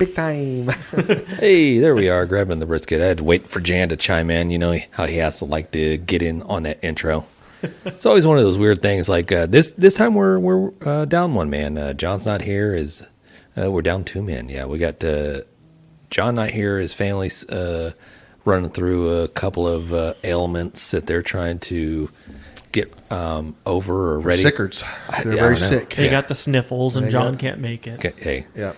Big time. Hey, there we are, grabbing the brisket. I had to wait for Jan to chime in. You know how he has to like to get in on that intro. It's always one of those weird things. Like this time we're down one man. John's not here. We're down two men. Yeah, we got John not here. His family's running through a couple of ailments that they're trying to get over or ready. Sickers. They're very sick. They got the sniffles, and John can't make it. Okay, hey. Yeah.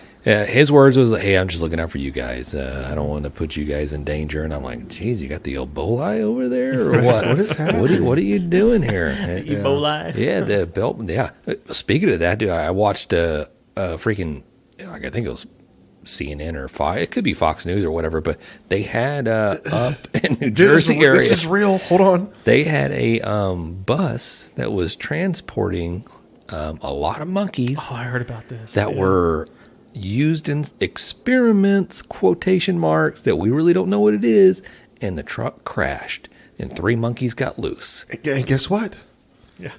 His words was, "Hey, I'm just looking out for you guys. I don't want to put you guys in danger." And I'm like, "Geez, you got the Ebola over there, or what? What is happening? What are you doing here?" Ebola. Yeah, the belt. Yeah. Speaking of that, dude, I watched freaking, like, I think it was CNN or Fox. It could be Fox News or whatever, but they had up in New Jersey area. This is real. Hold on. They had a bus that was transporting a lot of monkeys. Oh, I heard about this. That were used in experiments, quotation marks, that we really don't know what it is, and the truck crashed, and 3 monkeys got loose. And guess what? Yeah.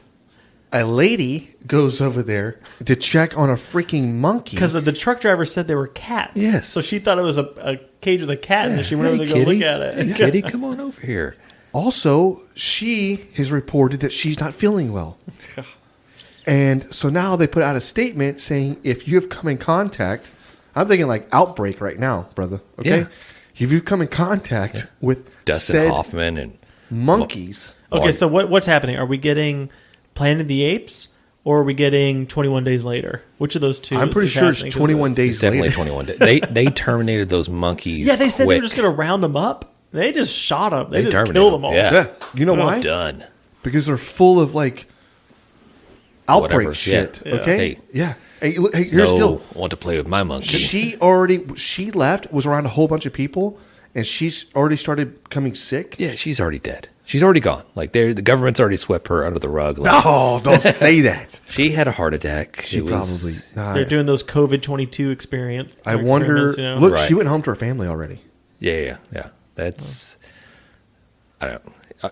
A lady goes over there to check on a freaking monkey. Because the truck driver said they were cats. Yes. So she thought it was a cage with a cat, and she went over to go look at it. Hey, kitty, come on over here. Also, she has reported that she's not feeling well. And so now they put out a statement saying if you have come in contact, I'm thinking like outbreak right now, brother. Okay? Yeah. If you've come in contact with Dustin said Hoffman and monkeys. Okay, so what's happening? Are we getting Planet of the Apes, or are we getting 21 Days Later? Which of those two? I'm pretty sure it's 21 it's days definitely later. 21 days. They terminated those monkeys. Yeah, they said they quick. were just going to round them up. They just shot them. They just terminated killed them all. Yeah. Yeah. You know why? Done. Because they're full of like outbreak Whatever, shit. yeah. Okay? Hey. Yeah. Hey, look, here's the deal. Want to play with my monkey. She left, was around a whole bunch of people, and she's already started becoming sick. Yeah, she's already dead. She's already gone. Like the government's already swept her under the rug. Like, Oh, don't say that. she had a heart attack. She probably. They're doing those COVID-22 experiments. I wonder. You know? Look, Right. she went home to her family already. Yeah. That's. I don't.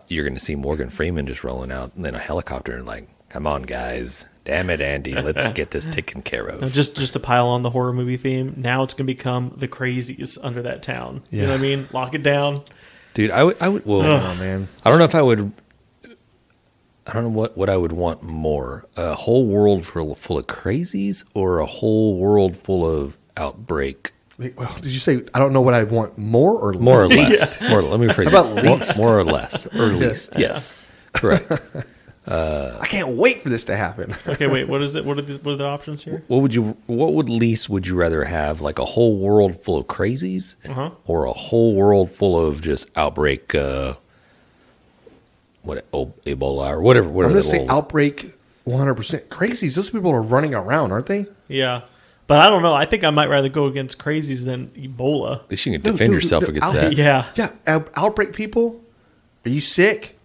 You're going to see Morgan Freeman just rolling out in a helicopter and like, "Come on, guys! Damn it, Andy! Let's get this taken care of." Just to pile on the horror movie theme, now it's going to become the crazies under that town. You know what I mean? Lock it down. Dude, I would. Well, Oh man, I don't know if I would. I don't know what I would want more: a whole world full of crazies, or a whole world full of outbreak. wait, well, did you say I don't know what I want more or More or less? less. Let me rephrase How about it. least? More or less. Or least. Yes. Correct. I can't wait for this to happen. Okay, wait. What is it? What are the options here? What would you rather have? Like a whole world full of crazies, or a whole world full of just outbreak, Ebola or whatever. I'm going to say outbreak 100%. Crazies. Those people are running around, aren't they? Yeah. But I don't know. I think I might rather go against crazies than Ebola. At least you can defend yourself against that. Yeah. Yeah. Outbreak people. Are you sick?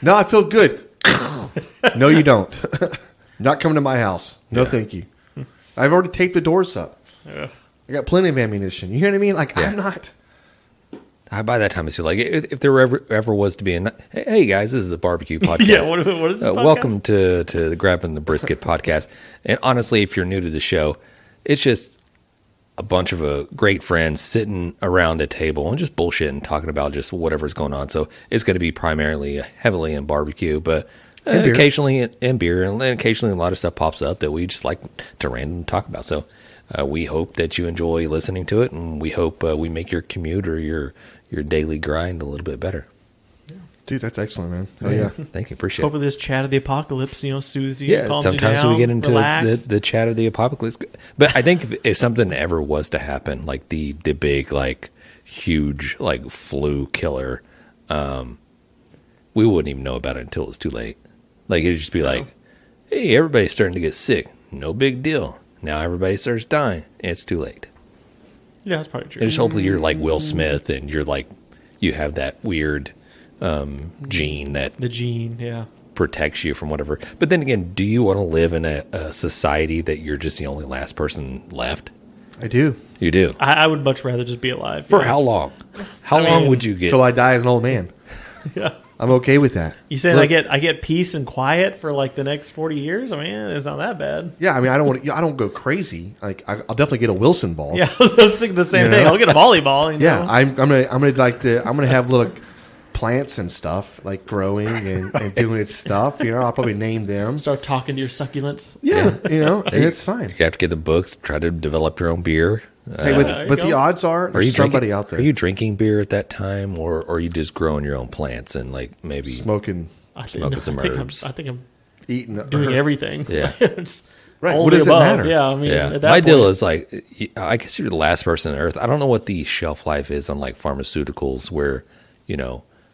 No, I feel good. No, you don't. Not coming to my house. No, thank you. I've already taped the doors up. I got plenty of ammunition. You hear what I mean? Like, I'm not. By that time, it's like if there ever was to be a hey guys, this is a barbecue podcast. Yeah, what is this podcast? Welcome to the Grabbing the Brisket podcast. And honestly, if you're new to the show, it's just a bunch of great friends sitting around a table and just bullshitting, talking about just whatever's going on. So it's going to be primarily heavily in barbecue, but occasionally in beer, and then occasionally a lot of stuff pops up that we just like to randomly talk about. So we hope that you enjoy listening to it, and we hope we make your commute or your daily grind a little bit better. Dude, that's excellent, man. Oh, yeah. Thank you. Appreciate it. Hopefully this chat of the apocalypse, soothes you, calms sometimes you down, we get into the chat of the apocalypse. But I think if something ever was to happen, like the big, like, huge, like, flu killer, we wouldn't even know about it until it was too late. Like, it'd just be like, hey, everybody's starting to get sick. No big deal. Now everybody starts dying. It's too late. Yeah, that's probably true. And just hopefully you're like Will Smith and you're like, you have that weird gene that the gene, yeah, protects you from whatever. But then again, do you want to live in a society that you're just the only last person left? I do. You do. I would much rather just be alive. For how long? How long would you get? Till I die as an old man. Yeah. I'm okay with that. You saying Look, I get peace and quiet for like the next 40 years? I mean, it's not that bad. Yeah, I mean, I don't go crazy. Like, I'll definitely get a Wilson ball. Yeah, I was thinking the same thing. I'll get a volleyball. You Yeah, know? I'm gonna have little plants and stuff like growing and doing its stuff. I'll probably name them. Start talking to your succulents. Yeah, and it's fine. You have to get the books, try to develop your own beer. Hey, but the odds are there's somebody out there. Are you drinking beer at that time, or are you just growing your own plants and like maybe smoking some herbs? I think I'm eating doing everything. Yeah. Right. All What the does it above. matter? Yeah, I mean, Yeah, at that my deal point- is like, I guess you're the last person on earth. I don't know what the shelf life is on like pharmaceuticals, where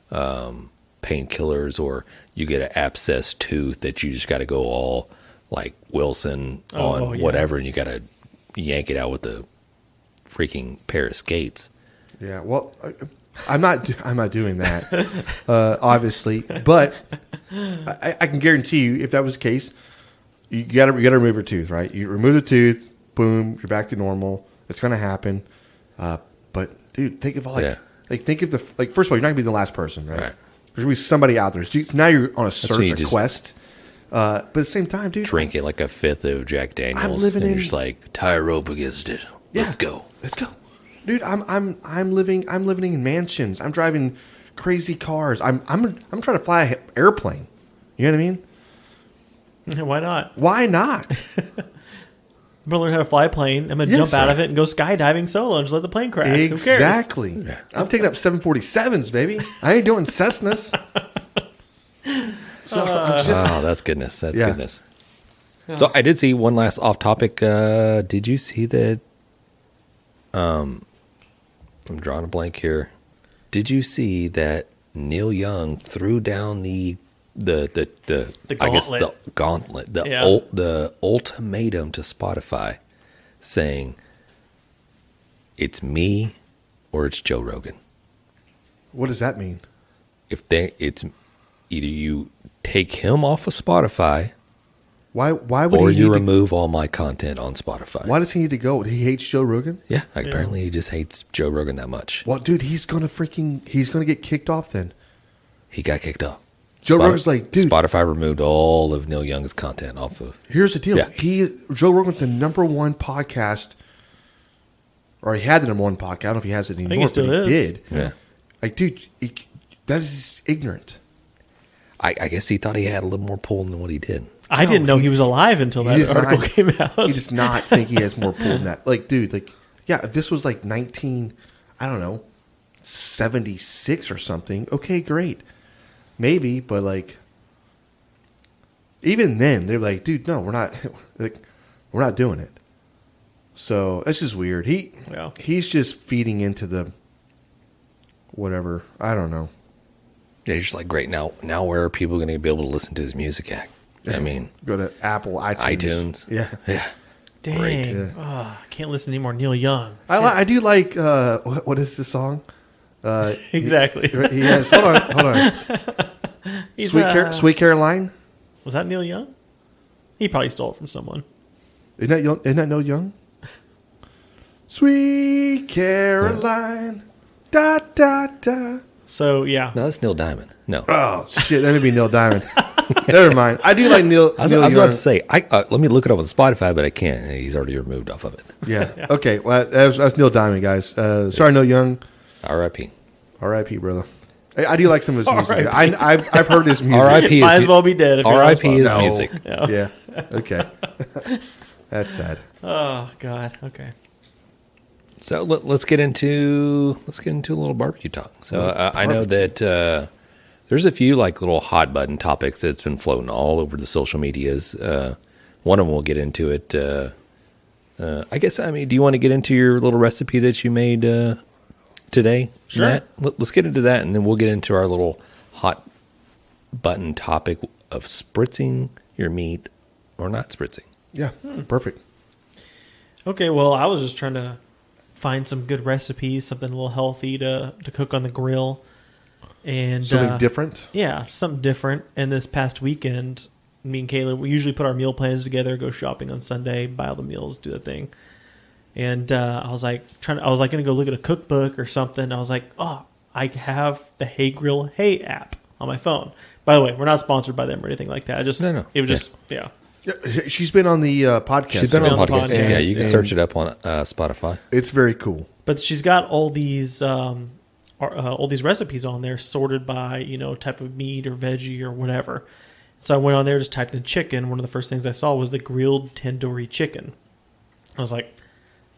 painkillers, or you get an abscess tooth that you just got to go all like Wilson on whatever, and you got to yank it out with the freaking pair of skates. Yeah. Well, I'm not doing that, obviously. But I can guarantee you, if that was the case, you got to remove your tooth, right? You remove the tooth, boom, you're back to normal. It's going to happen. But dude, think of think of first of all, you're not going to be the last person, right? There's going to be somebody out there. So now you're on a search, a quest. But at the same time, dude, Drink it like a fifth of Jack Daniels, and you're just like, tie a rope against it. Let's go. Let's go, dude. I'm living in mansions. I'm driving crazy cars. I'm trying to fly an airplane. You know what I mean? Why not? Why not? I'm gonna learn how to fly a plane. I'm gonna jump out of it and go skydiving solo and just let the plane crash. Exactly. Who cares? I'm taking up 747s, baby. I ain't doing Cessnas. So I'm just, that's goodness. That's goodness. So I did see one last off topic. Did you see that? I'm drawing a blank here. Did you see that Neil Young threw down the I guess the gauntlet, the ultimatum to Spotify, saying it's me or it's Joe Rogan. what does that mean? It's either you take him off of Spotify, Why would or he you need remove all my content on Spotify. Why does he need to go? He hates Joe Rogan? Yeah, apparently he just hates Joe Rogan that much. Well, dude, he's gonna get kicked off then. He got kicked off. Joe Rogan's like, dude, Spotify removed all of Neil Young's content off of. here's the deal. Yeah. Joe Rogan's the number one podcast, or he had the number one podcast. I don't know if he has it anymore, he still but he is. did. Yeah. Like, dude, that is ignorant. I guess he thought he had a little more pull than what he did. I didn't know he was alive until that article came out. He does not think he has more pull than that. Like, dude, if this was like 76 or something, okay, great. Maybe, but like, even then, they're like, dude, no, we're not doing it. So it's just weird. He's just feeding into the whatever. I don't know. Yeah, he's just like, great. Now where are people going to be able to listen to his music at? I mean, Go to Apple, iTunes. Yeah. Dang. Great. Yeah. Oh, I can't listen anymore. Neil Young. I do like, what is the song? Exactly. He has, hold on. He's, Sweet Caroline? Was that Neil Young? He probably stole it from someone. Isn't that Neil Young? Sweet Caroline. Da, da, da. So, yeah. No, that's Neil Diamond. No. Oh, shit. That would be Neil Diamond. Never mind. I do like Neil I was Young. about to say, let me look it up on Spotify, but I can't. He's already removed off of it. Yeah. Okay. Well, that's Neil Diamond, guys. Sorry, Neil Young. R.I.P. R.I.P., brother. I do like some of his music. R.I.P.. I've heard his music. R.I.P. Might as well be dead. If you're on R.I.P. is Spotify. music. Yeah. Okay. That's sad. Oh, God. Okay. So let's get into a little barbecue talk. So I know that there's a few like little hot button topics that's been floating all over the social medias. One of them we'll get into it. I guess, do you want to get into your little recipe that you made today? Sure. Matt? Let's get into that, and then we'll get into our little hot button topic of spritzing your meat or not spritzing. Yeah. Perfect. Okay, well, I was just trying to find some good recipes, something a little healthy to cook on the grill. And Something different? Yeah, something different. And this past weekend, me and Kayla, we usually put our meal plans together, go shopping on Sunday, buy all the meals, do the thing. And I was like going to go look at a cookbook or something. I was like, oh, I have the Hey Grill Hey app on my phone. By the way, we're not sponsored by them or anything like that. No. It was just, yeah. Yeah, she's been on the podcast. She's been on the podcast. podcast. Yeah, you can search it up on Spotify. It's very cool. But she's got all these recipes on there sorted by, type of meat or veggie or whatever. So I went on there, just typed in chicken. One of the first things I saw was the grilled tandoori chicken. I was like,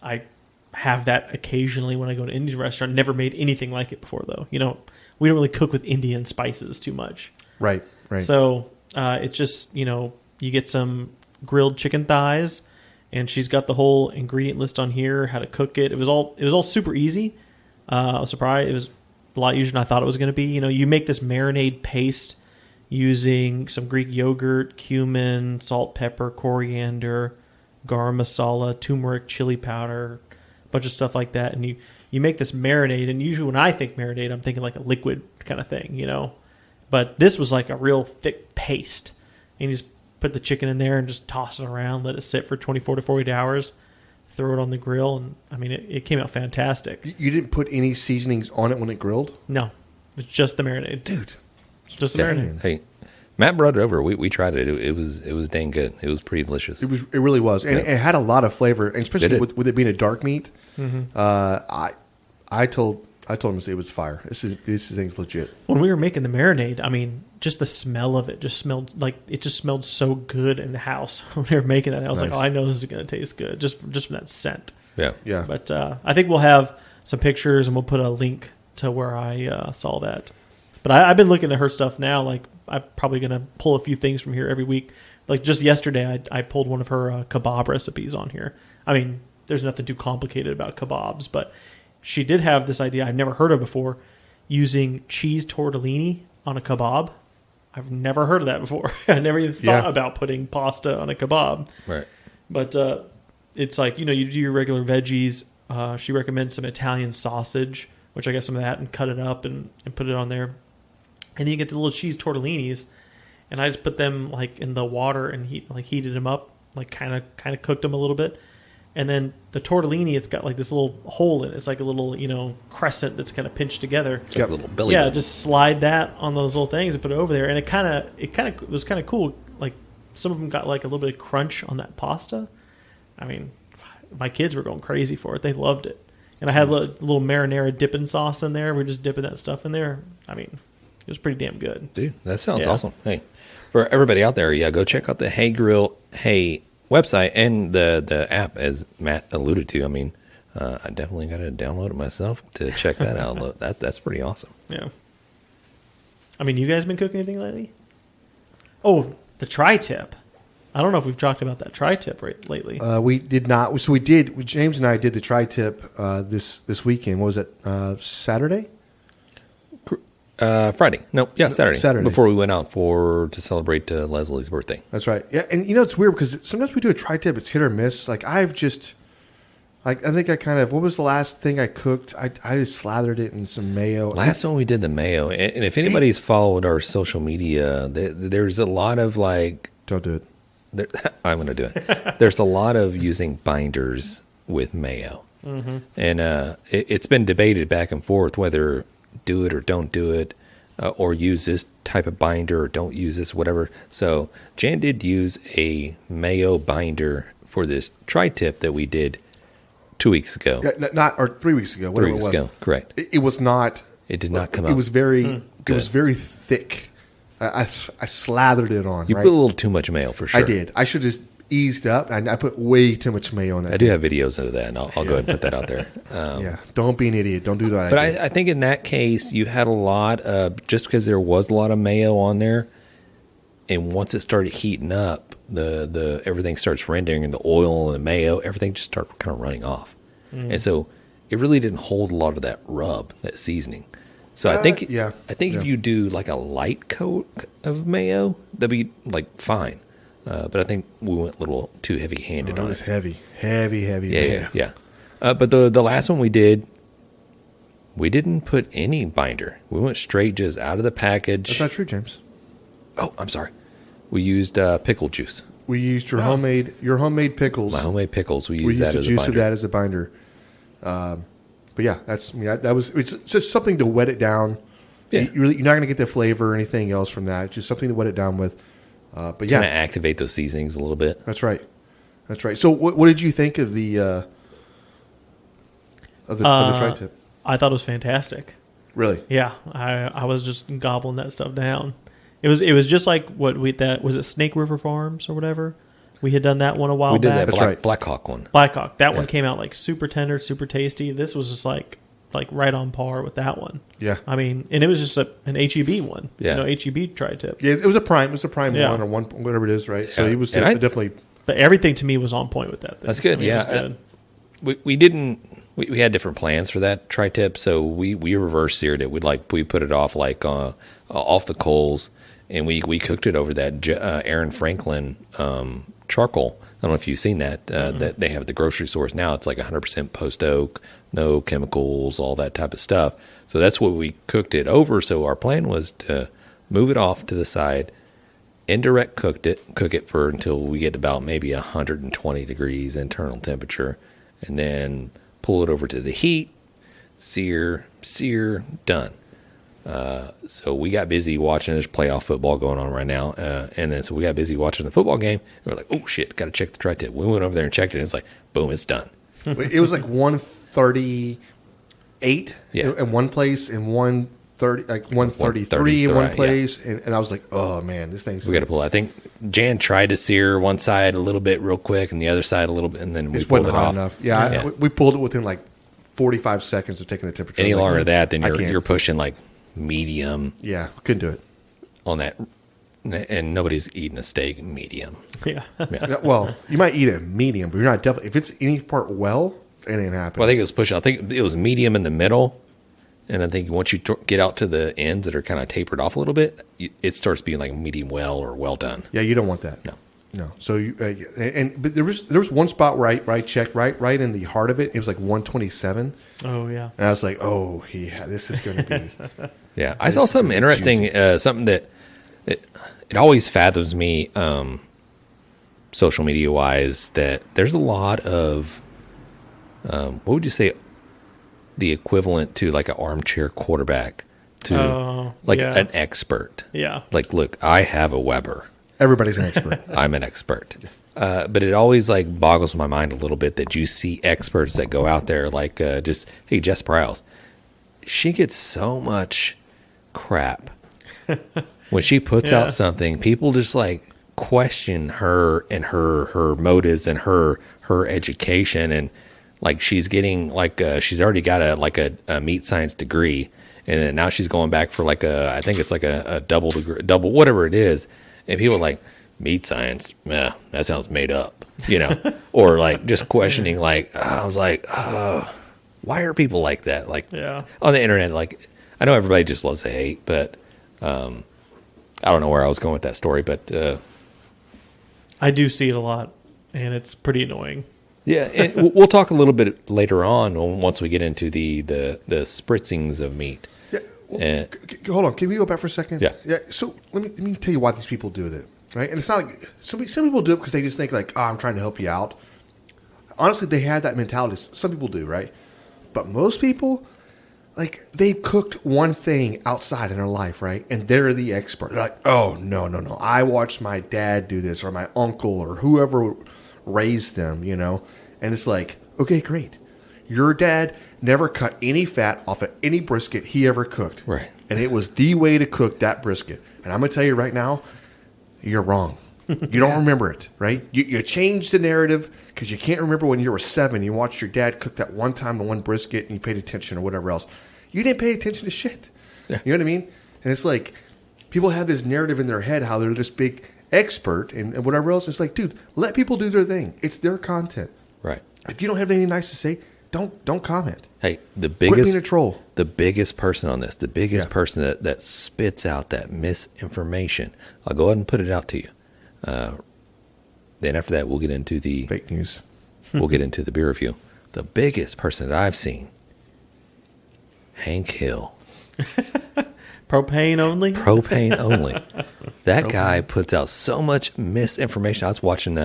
I have that occasionally when I go to an Indian restaurant. Never made anything like it before, though. We don't really cook with Indian spices too much. Right. So it's just, you get some grilled chicken thighs, and she's got the whole ingredient list on here, how to cook it. It was all super easy. I was surprised. It was a lot easier than I thought it was going to be. You make this marinade paste using some Greek yogurt, cumin, salt, pepper, coriander, garam masala, turmeric, chili powder, a bunch of stuff like that. And you make this marinade, and usually when I think marinade, I'm thinking like a liquid kind of thing, But this was like a real thick paste. And you just put the chicken in there and just toss it around, let it sit for 24 to 48 hours, throw it on the grill, and I mean, it came out fantastic. You didn't put any seasonings on it when it grilled? No, it's just the marinade. Dude. Just the marinade. Hey, Matt brought it over. We tried it. It was dang good. It was pretty delicious. It really was. And it had a lot of flavor, and especially with it being a dark meat. Mm-hmm. I told him it was fire. This thing's legit. When we were making the marinade, I mean, just the smell of it just smelled so good in the house when we were making it. I was like, oh, I know this is going to taste good just from that scent. Yeah. But I think we'll have some pictures, and we'll put a link to where I saw that. But I've been looking at her stuff now. Like, I'm probably going to pull a few things from here every week. Like, just yesterday, I pulled one of her kebab recipes on here. I mean, there's nothing too complicated about kebabs, but she did have this idea I've never heard of before, using cheese tortellini on a kebab. I've never heard of that before. I never even thought about putting pasta on a kebab. Right. But it's like, you do your regular veggies. She recommends some Italian sausage, which I got some of that and cut it up and put it on there. And then you get the little cheese tortellinis, and I just put them like in the water and heated them up, like kind of cooked them a little bit. And then the tortellini, it's got like this little hole in it. It's like a little, crescent that's kind of pinched together. It's got a little belly. Yeah, just slide that on those little things and put it over there. And it was kind of cool. Like, some of them got like a little bit of crunch on that pasta. I mean, my kids were going crazy for it. They loved it. And I had a little marinara dipping sauce in there. We're just dipping that stuff in there. I mean, it was pretty damn good. Dude, that sounds awesome. Hey, for everybody out there, go check out the Hey Grill Hey website and the app, as Matt alluded to. I mean, I definitely got to download it myself to check that out. That's pretty awesome. Yeah. I mean, you guys been cooking anything lately? Oh, the tri-tip. I don't know if we've talked about that tri-tip lately. We did not. So we did. James and I did the tri-tip this weekend. What was it? Saturday? Friday. No, yeah, Saturday. Saturday. Before we went out to celebrate Leslie's birthday. That's right. Yeah, and it's weird because sometimes we do a tri-tip. It's hit or miss. Like, I think I kind of, what was the last thing I cooked? I just slathered it in some mayo. Last one we did the mayo. And if anybody's followed our social media, there's a lot of like... Don't do it. I'm going to do it. There's a lot of using binders with mayo. Mm-hmm. And it's been debated back and forth whether do it or don't do it, or use this type of binder or don't use this, whatever. So Jan did use a mayo binder for this tri-tip that we did 2 weeks ago. Or 3 weeks ago. 3 weeks ago, correct. It was not. It did not come out. It was very. It was very thick. I slathered it on. You put a little too much mayo for sure. I did. I should have just eased up. I put way too much mayo on that. I do have videos of that, and I'll go ahead and put that out there. Yeah, don't be an idiot. Don't do that. But I think in that case, you had a lot of, just because there was a lot of mayo on there, and once it started heating up, the everything starts rendering, and the oil and the mayo, everything just started kind of running off. And so it really didn't hold a lot of that rub, that seasoning. So I think if you do like a light coat of mayo, that'd be like fine. But I think we went a little too heavy-handed on it. It was heavy. Yeah. But the last one we did, we didn't put any binder. We went straight just out of the package. That's not true, James. Oh, I'm sorry. We used pickle juice. We used your homemade pickles. My homemade pickles. We used that the as juice a binder. of that as a binder. But yeah, that was. It's just something to wet it down. Yeah. You're not going to get the flavor or anything else from that. It's just something to wet it down with. But yeah, Kind of activate those seasonings a little bit. that's right. That's right. So what did you think of the tri-tip? I thought it was fantastic. Really? Yeah, I was just gobbling that stuff down. It was just like what was it Snake River Farms or whatever. We had done that one a while We did back. that That's right. Black Hawk one. Blackhawk. That Yeah. one came out like super tender, super tasty. This was just like right on par with that one. Yeah. I mean, and it was just an HEB one. Yeah. HEB tri-tip. Yeah, it was a prime. It was a prime Yeah. one or one, whatever it is, right? So Yeah. it was And I- definitely. But everything to me was on point with that thing. That's good. I mean, it was Yeah. good. We didn't. We had different plans for that tri-tip, so we reverse seared it. We put it off off the coals, and we cooked it over that Aaron Franklin charcoal. I don't know if you've seen that. That they have at the grocery stores now. It's like 100% post oak, no chemicals, all that type of stuff. So that's what we cooked it over. So our plan was to move it off to the side, indirect cook it for until we get about maybe 120 degrees internal temperature, and then pull it over to the heat, sear, done. So we got busy watching. There's playoff football going on right now, and then so we got busy watching the football game. We were like, "Oh shit, got to check the tri-tip." We went over there and checked it. And it's like, boom, it's done. It was like 138 Yeah. in one place and 130, like 133 in one place, and I was like, oh man, this thing's. We got to pull. I think Jan tried to sear one side a little bit real quick, and the other side a little bit, and then we It pulled wasn't it hot off. enough. Yeah, we pulled it within like 45 seconds of taking the temperature. Any I was like, longer than that, then I can't. you're pushing like medium Yeah, couldn't do it. on that, and nobody's eating a steak medium. Yeah. Yeah. Yeah, well, you might eat it medium, but you're not definitely. If it's any part well, it ain't happening. Well, I think it was pushing. I think it was medium in the middle, and I think once you get out to the ends that are kind of tapered off a little bit, it starts being like medium well or well done. Yeah, you don't want that. No. So you but there was one spot where I checked right in the heart of it. It was like 127, Oh yeah. and I was like, oh yeah, this is going to be. Yeah, I saw something interesting. Something that it always fathoms me, social media wise, that there's a lot of what would you say, the equivalent to like an armchair quarterback to an expert. Yeah. Like, look, I have a Weber. Everybody's an expert. I'm an expert. But it always like boggles my mind a little bit that you see experts that go out there like hey, Jess Prowse, she gets so much crap when she puts out something. People just like question her and her motives and her education, and like she's getting like she's already got a meat science degree, and then now she's going back for like I think it's like a double degree, double whatever it is. And people are like, meat science, that sounds made up, or like just questioning, like, I was like, why are people like that? Like on the internet, like, I know everybody just loves to hate, but I don't know where I was going with that story, but I do see it a lot, and it's pretty annoying. yeah, and we'll talk a little bit later on once we get into the spritzings of meat. Yeah, hold on. Can we go back for a second? Yeah. So let me tell you why these people do it, right? And it's not like some people do it because they just think like, oh, I'm trying to help you out. Honestly, they have that mentality. Some people do, right? But most people, like, they've cooked one thing outside in their life, right? And they're the expert. They're like, oh, no. I watched my dad do this or my uncle or whoever raised them, And it's like, okay, great. Your dad never cut any fat off of any brisket he ever cooked. Right. And it was the way to cook that brisket. And I'm going to tell you right now, you're wrong. You don't remember it, right? You changed the narrative because you can't remember when you were 7. You watched your dad cook that one time on one brisket and you paid attention or whatever else. You didn't pay attention to shit. Yeah. You know what I mean? And it's like people have this narrative in their head how they're this big expert and whatever else. It's like, dude, let people do their thing. It's their content. Right. If you don't have anything nice to say, don't comment. Hey, Quit being a troll. The biggest person on this, the biggest person that spits out that misinformation, I'll go ahead and put it out to you. Then after that, we'll get into the Fake news. We'll get into the beer review. The biggest person that I've seen, Hank Hill. Propane only? Propane only. That guy puts out so much misinformation. I was watching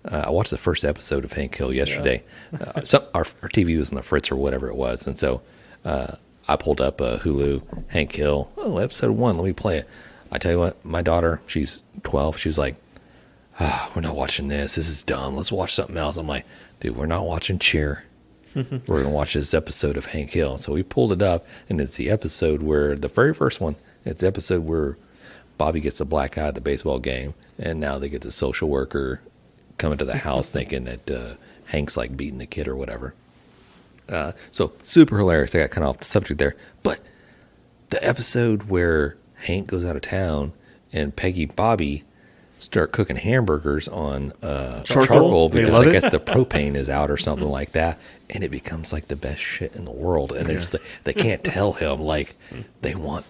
I watched the first episode of Hank Hill yesterday. Our TV was on the Fritz or whatever it was, and so I pulled up Hulu, Hank Hill. Oh, episode 1. Let me play it. I tell you what, my daughter, she's 12. She was like, we're not watching this. This is dumb. Let's watch something else. I'm like, dude, we're not watching Cheer. We're going to watch this episode of Hank Hill. So we pulled it up, and it's the episode where, the very first one, it's the episode where Bobby gets a black eye at the baseball game, and now they get the social worker coming to the house thinking that Hank's like beating the kid or whatever. So super hilarious. I got kind of off the subject there. But the episode where Hank goes out of town and Peggy and Bobby start cooking hamburgers on charcoal because I guess the propane is out or something like that, and it becomes like the best shit in the world. And they can't tell him, like, they want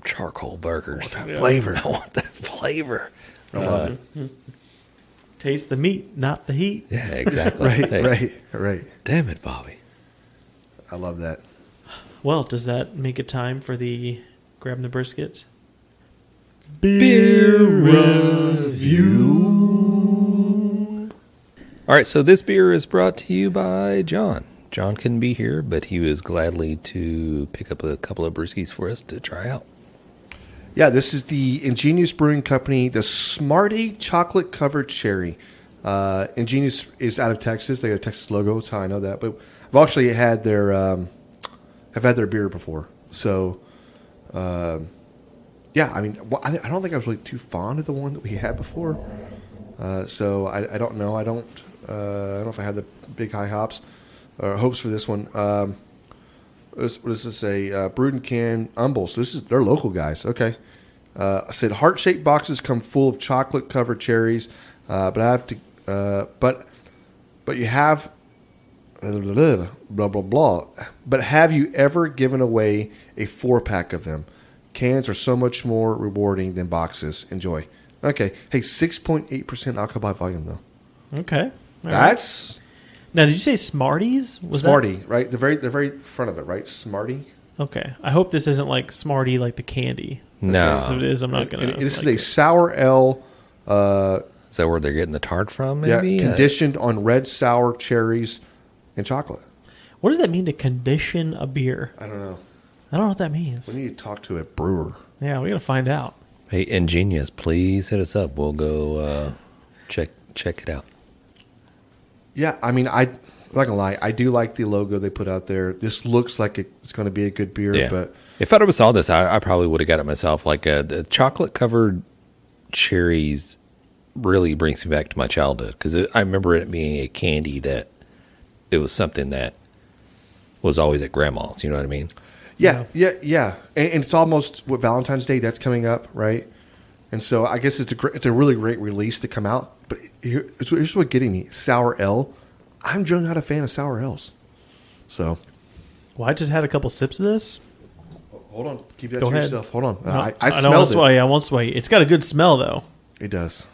charcoal burgers. I want that flavor. I want that flavor. I love it. Taste the meat, not the heat. Yeah, exactly. Right. Damn it, Bobby. I love that. Well, does that make it time for the grabbing the brisket? Beer review. All right, so this beer is brought to you by John. John couldn't be here, but he was gladly to pick up a couple of brewskis for us to try out. Yeah, this is the Ingenious Brewing Company, the Smarty Chocolate Covered Cherry. Ingenious is out of Texas. They got a Texas logo. That's how I know that. But I've actually had their beer before. So, yeah, I mean, I don't think I was really too fond of the one that we had before. So I don't know. I don't know if I had the big high hops or hopes for this one. What does this say? Brewed and canned Humble. So they're local guys. Okay. I said heart-shaped boxes come full of chocolate-covered cherries, but I have to. But you have blah blah blah. But have you ever given away a 4-pack of them? Cans are so much more rewarding than boxes. Enjoy. Okay. Hey, 6.8% alcohol by volume though. Okay. All That's. right. Now, did you say Smarties? Smarty, right? The very front of it, right? Smarty. Okay. I hope this isn't like Smarty, like the candy. No. If it is, I'm not going to. This is a sour ale. Is that where they're getting the tart from, maybe? Yeah, conditioned on red sour cherries and chocolate. What does that mean to condition a beer? I don't know. I don't know what that means. We need to talk to a brewer. Yeah, we got to find out. Hey, Ingenious, please hit us up. We'll go check it out. Yeah, I mean, I'm not gonna lie. I do like the logo they put out there. This looks like it's going to be a good beer, Yeah. but If I'd ever saw this, I probably would have got it myself. Like the chocolate-covered cherries really brings me back to my childhood because I remember it being a candy that it was something that was always at grandma's. You know what I mean? yeah. And it's almost Valentine's Day that's coming up, right? And so I guess it's a really great release to come out. But here's what's getting me: sour ale. I'm generally not a fan of sour ales. So Well, I just had a couple sips of this. hold on, keep that Go to ahead. yourself. Hold on, No, I don't smelled want it. to sway. I won't sway. It's got a good smell, though, It does.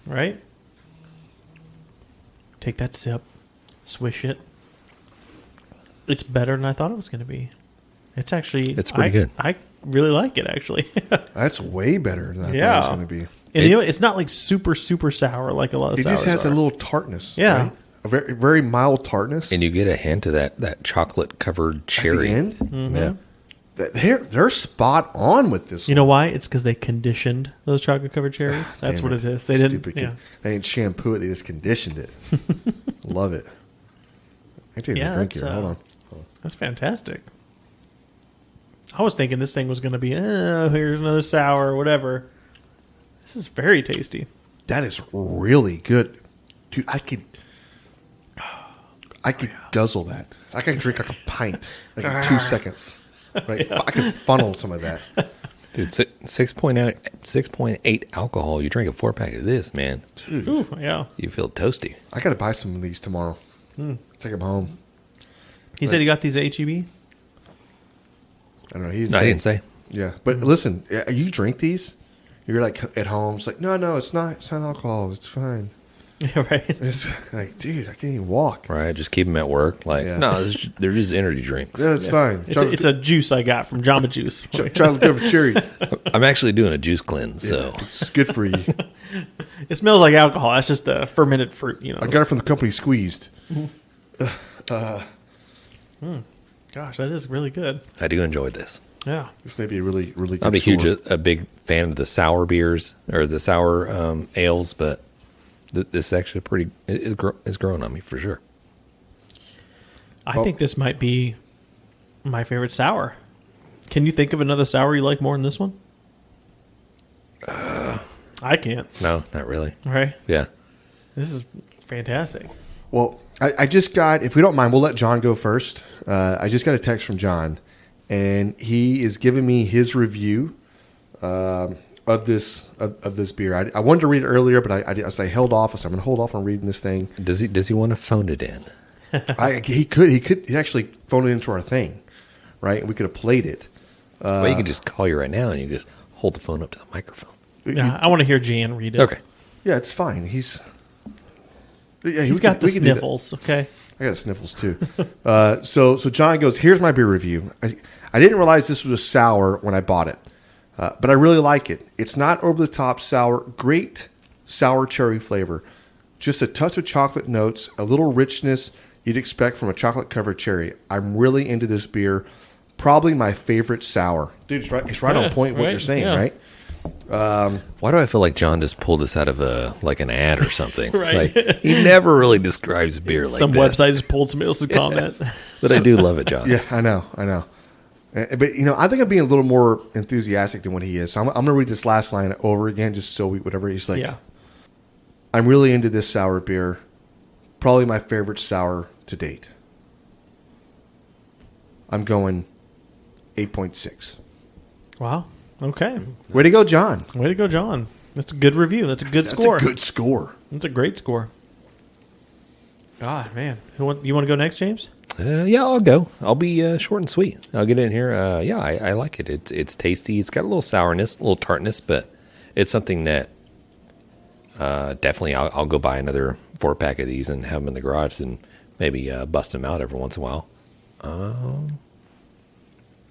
right? Take that sip. Swish it. It's better than I thought it was going to be. It's pretty good. I really like it, actually. That's way better than I thought it Yeah. was going to be. And you know, it's not like super, super sour like a lot of It just sours has are. a little tartness. Yeah. right? A very, very mild tartness. And you get a hint of that chocolate-covered cherry. At the end, Mm-hmm. Yeah. they're spot on with this. You know why? It's because they conditioned those chocolate-covered cherries. That's Damn what it is. They didn't. Stupid Yeah. They didn't shampoo it. They just conditioned it. Love it. I didn't Yeah, drink that's, here. Hold on. That's fantastic. I was thinking this thing was going to be, here's another sour, whatever. This is very tasty. That is really good, dude. I could guzzle that. I could drink like a pint like in 2 seconds. Right? I could funnel some of that. Dude, 6.8 alcohol. You drink a 4-pack of this, man. Dude, Ooh, yeah. You feel toasty. I got to buy some of these tomorrow. Take them home. He said he got these at HEB? I don't know. He No, I didn't say. Yeah, but listen, you drink these, you're like at home. It's like, no, it's not. It's not alcohol. It's fine. Yeah, right. It's like, dude, I can't even walk. Right, just keep them at work. Like, Yeah. no, they're just energy drinks. Yeah, it's fine. It's a juice I got from Jamba Juice. chocolate covered cherry. I'm actually doing a juice cleanse, so It's good for you. It smells like alcohol. That's just the fermented fruit, you know. I got it from the company Squeezed. Gosh, that is really good. I do enjoy this. Yeah. This may be a really, really good I'm score. a big fan of the sour beers or the sour ales, but this is actually pretty. It's growing on me for sure. I think this might be my favorite sour. Can you think of another sour you like more than this one? I can't. No, not really. Right? Yeah. This is fantastic. Well, I just got, if we don't mind, we'll let John go first. I just got a text from John, and he is giving me his review of this beer. I wanted to read it earlier, but I held off. So I'm going to hold off on reading this thing. Does he want to phone it in? He could actually phone it into our thing, right? We could have played it. Well, you can just call you right now, and you just hold the phone up to the microphone. Yeah, I want to hear Jan read it. Okay. Yeah, it's fine. He's got the sniffles, okay? I got sniffles too. So John goes, here's my beer review. I didn't realize this was a sour when I bought it, but I really like it. It's not over the top sour, great sour cherry flavor, just a touch of chocolate notes, a little richness you'd expect from a chocolate covered cherry. I'm really into this beer. Probably my favorite sour. Dude, it's right on point what right, you're saying, yeah. right? Why do I feel like John just pulled this out of an ad or something? Right. Like, he never really describes beer like Some this. website just pulled somebody else's comment. But I do love it, John. Yeah, I know. But, I think I'm being a little more enthusiastic than what he is. So I'm going to read this last line over again just so whatever he's like. Yeah. I'm really into this sour beer. Probably my favorite sour to date. I'm going 8.6. Wow. Okay. Way to go, John. Way to go, John. That's a good review. That's a good score. That's a good score. That's a great score. God, man. You want to go next, James? Yeah, I'll go. I'll be short and sweet. I'll get in here. I like it. It's tasty. It's got a little sourness, a little tartness, but it's something that definitely I'll go buy another 4-pack of these and have them in the garage and maybe bust them out every once in a while.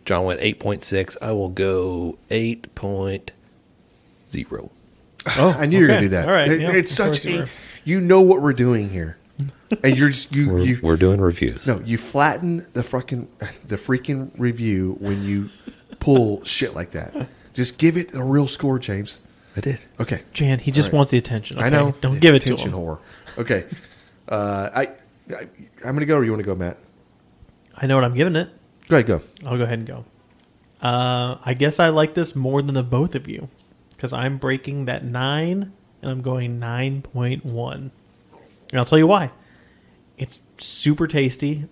John went 8.6. I will go 8.0. Oh, I knew you were going to do that. All right. It's such you know what we're doing here. And you're just we're doing reviews. No, you flatten the freaking review when you pull shit like that. Just give it a real score, James. I did. Okay. Jan, he just wants the attention. Okay? I know. Don't give it to Attention him. whore. Okay. I'm going to go, or you want to go, Matt? I know what I'm giving it. Go ahead, go. I'll go ahead and go. I guess I like this more than the both of you because I'm breaking that 9 and I'm going 9.1. And I'll tell you why. It's super tasty.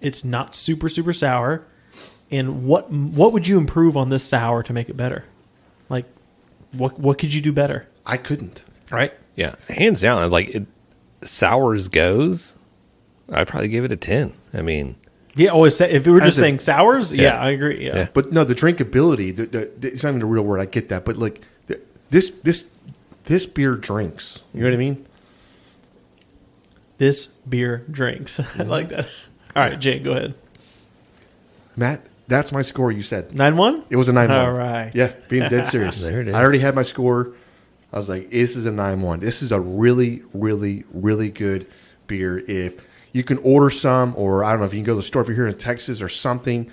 It's not super, super sour. And what would you improve on this sour to make it better? Like, what could you do better? I couldn't. Right? Yeah, hands down. Like sours goes, I'd probably give it a 10. I mean, yeah. If we were just saying sours, Yeah. yeah, I agree. Yeah. But no, the drinkability. It's not even a real word. I get that, but like this beer drinks. You know what I mean? This beer drinks. I like that. All right, Jake, go ahead. Matt, that's my score. You said 9-1? it was a 9-1. All right. Yeah, being dead serious. There it is. I already had my score. I was like, this is a 9-1. This is a really, really, really good beer. If you can order some, or I don't know if you can go to the store if you're here in Texas or something,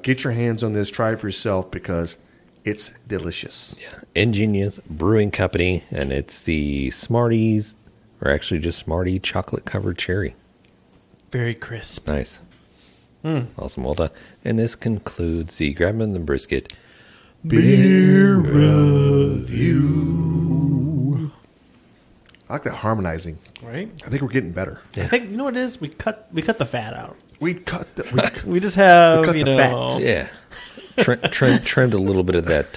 get your hands on this. Try it for yourself because it's delicious. yeah, Ingenious Brewing Company, and it's the Smarties, or actually just Smartie chocolate covered cherry. Very crisp. Nice. Awesome. Well done. And this concludes the Grab 'em and the Brisket Beer review. I like that harmonizing. Right? I think we're getting better. I think, you know what it is? We cut the fat out. We cut the. We just have, We cut you the know. fat. Yeah. Trimmed a little bit of that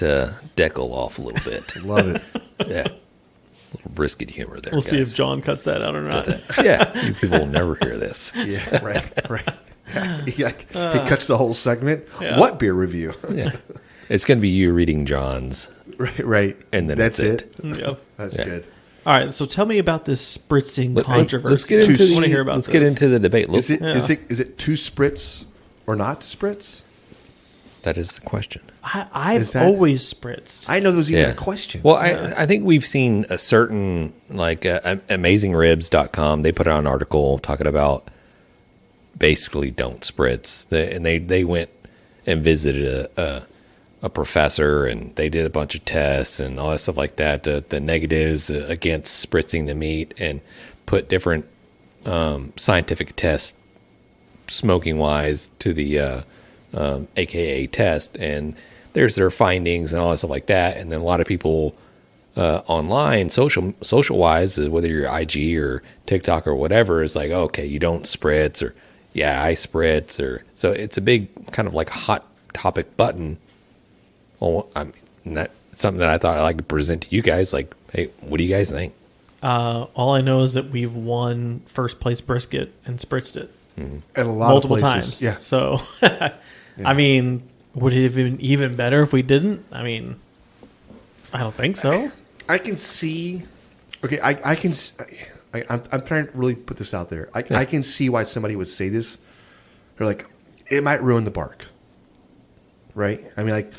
deckle off a little bit. Love it. Yeah. A little brisket humor there. We'll see if guys. John cuts that out or not. Yeah. You people will never hear this. Yeah, right. He cuts the whole segment. Yeah. What beer review? Yeah. It's going to be you reading John's. Right. And then that's it. Yep. That's Yeah. good. All right, so tell me about this spritzing Let's controversy. get into I want to hear about let's this. get into the debate. Look, Is it two spritz or not spritz? that is the question. I've Is that- always spritzed. I know there was even Yeah. a question. Well, I think we've seen a certain, like, AmazingRibs.com. They put out an article talking about basically don't spritz. They went and visited a professor, and they did a bunch of tests and all that stuff like that, the negatives against spritzing the meat, and put different scientific tests, smoking wise, to the AKA test, and there's their findings and all that stuff like that. And then a lot of people online, social wise, whether you're IG or TikTok or whatever, is like, okay, you don't spritz, or yeah, I spritz, or so it's a big kind of like hot topic button. Well, I mean, that's something that I thought I'd like to present to you guys. Like, hey, what do you guys think? All I know is that we've won first place brisket and spritzed it At a lot multiple of places. times. Yeah. So, I mean, would it have been even better if we didn't? I mean, I don't think so. I can see. Okay, I can. I'm trying to really put this out there. I can see why somebody would say this. They're like, it might ruin the bark, right? I mean, like,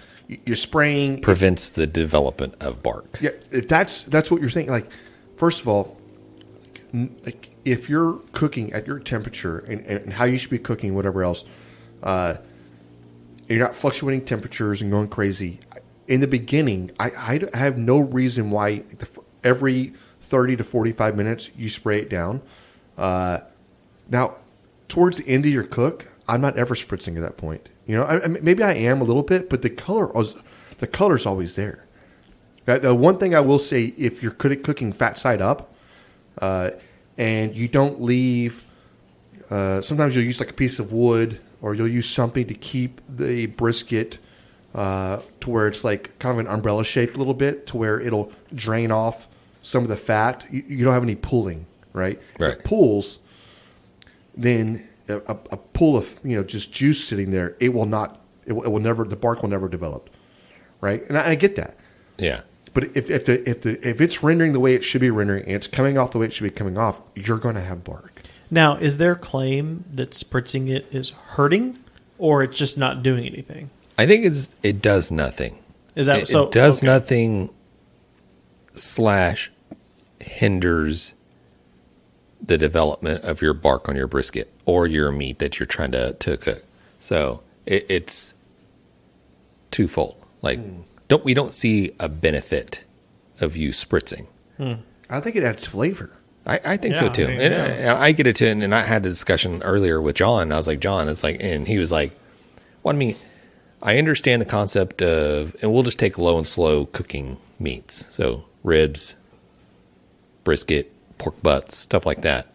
you're spraying Prevents the development of bark. Yeah, if that's what you're saying. Like, first of all, like if you're cooking at your temperature and how you should be cooking, whatever else, you're not fluctuating temperatures and going crazy. In the beginning, I have no reason why every 30 to 45 minutes you spray it down. Now, towards the end of your cook, I'm not ever spritzing at that point. You know, maybe I am a little bit, but the color's always there. The one thing I will say, if you're cooking fat side up, and you don't leave, sometimes you'll use like a piece of wood, or you'll use something to keep the brisket to where it's like kind of an umbrella shaped a little bit, to where it'll drain off some of the fat. You don't have any pooling, right? Right. If it pools, then a pool of just juice sitting there, it will never, the bark will never develop, right? And I get that. Yeah. But if it's rendering the way it should be rendering, and it's coming off the way it should be coming off, you're going to have bark. Now, is their claim that spritzing it is hurting, or it's just not doing anything? I think it does nothing. Is that so? It does okay. nothing / hinders the development of your bark on your brisket or your meat that you're trying to cook. So it's twofold. Like, we don't see a benefit of you spritzing. I think it adds flavor. I think so too. I mean, and I get it too. And I had a discussion earlier with John. I was like, John, it's like, and he was like, well, I mean, I understand the concept of, and we'll just take low and slow cooking meats. So ribs, brisket, pork butts, stuff like that.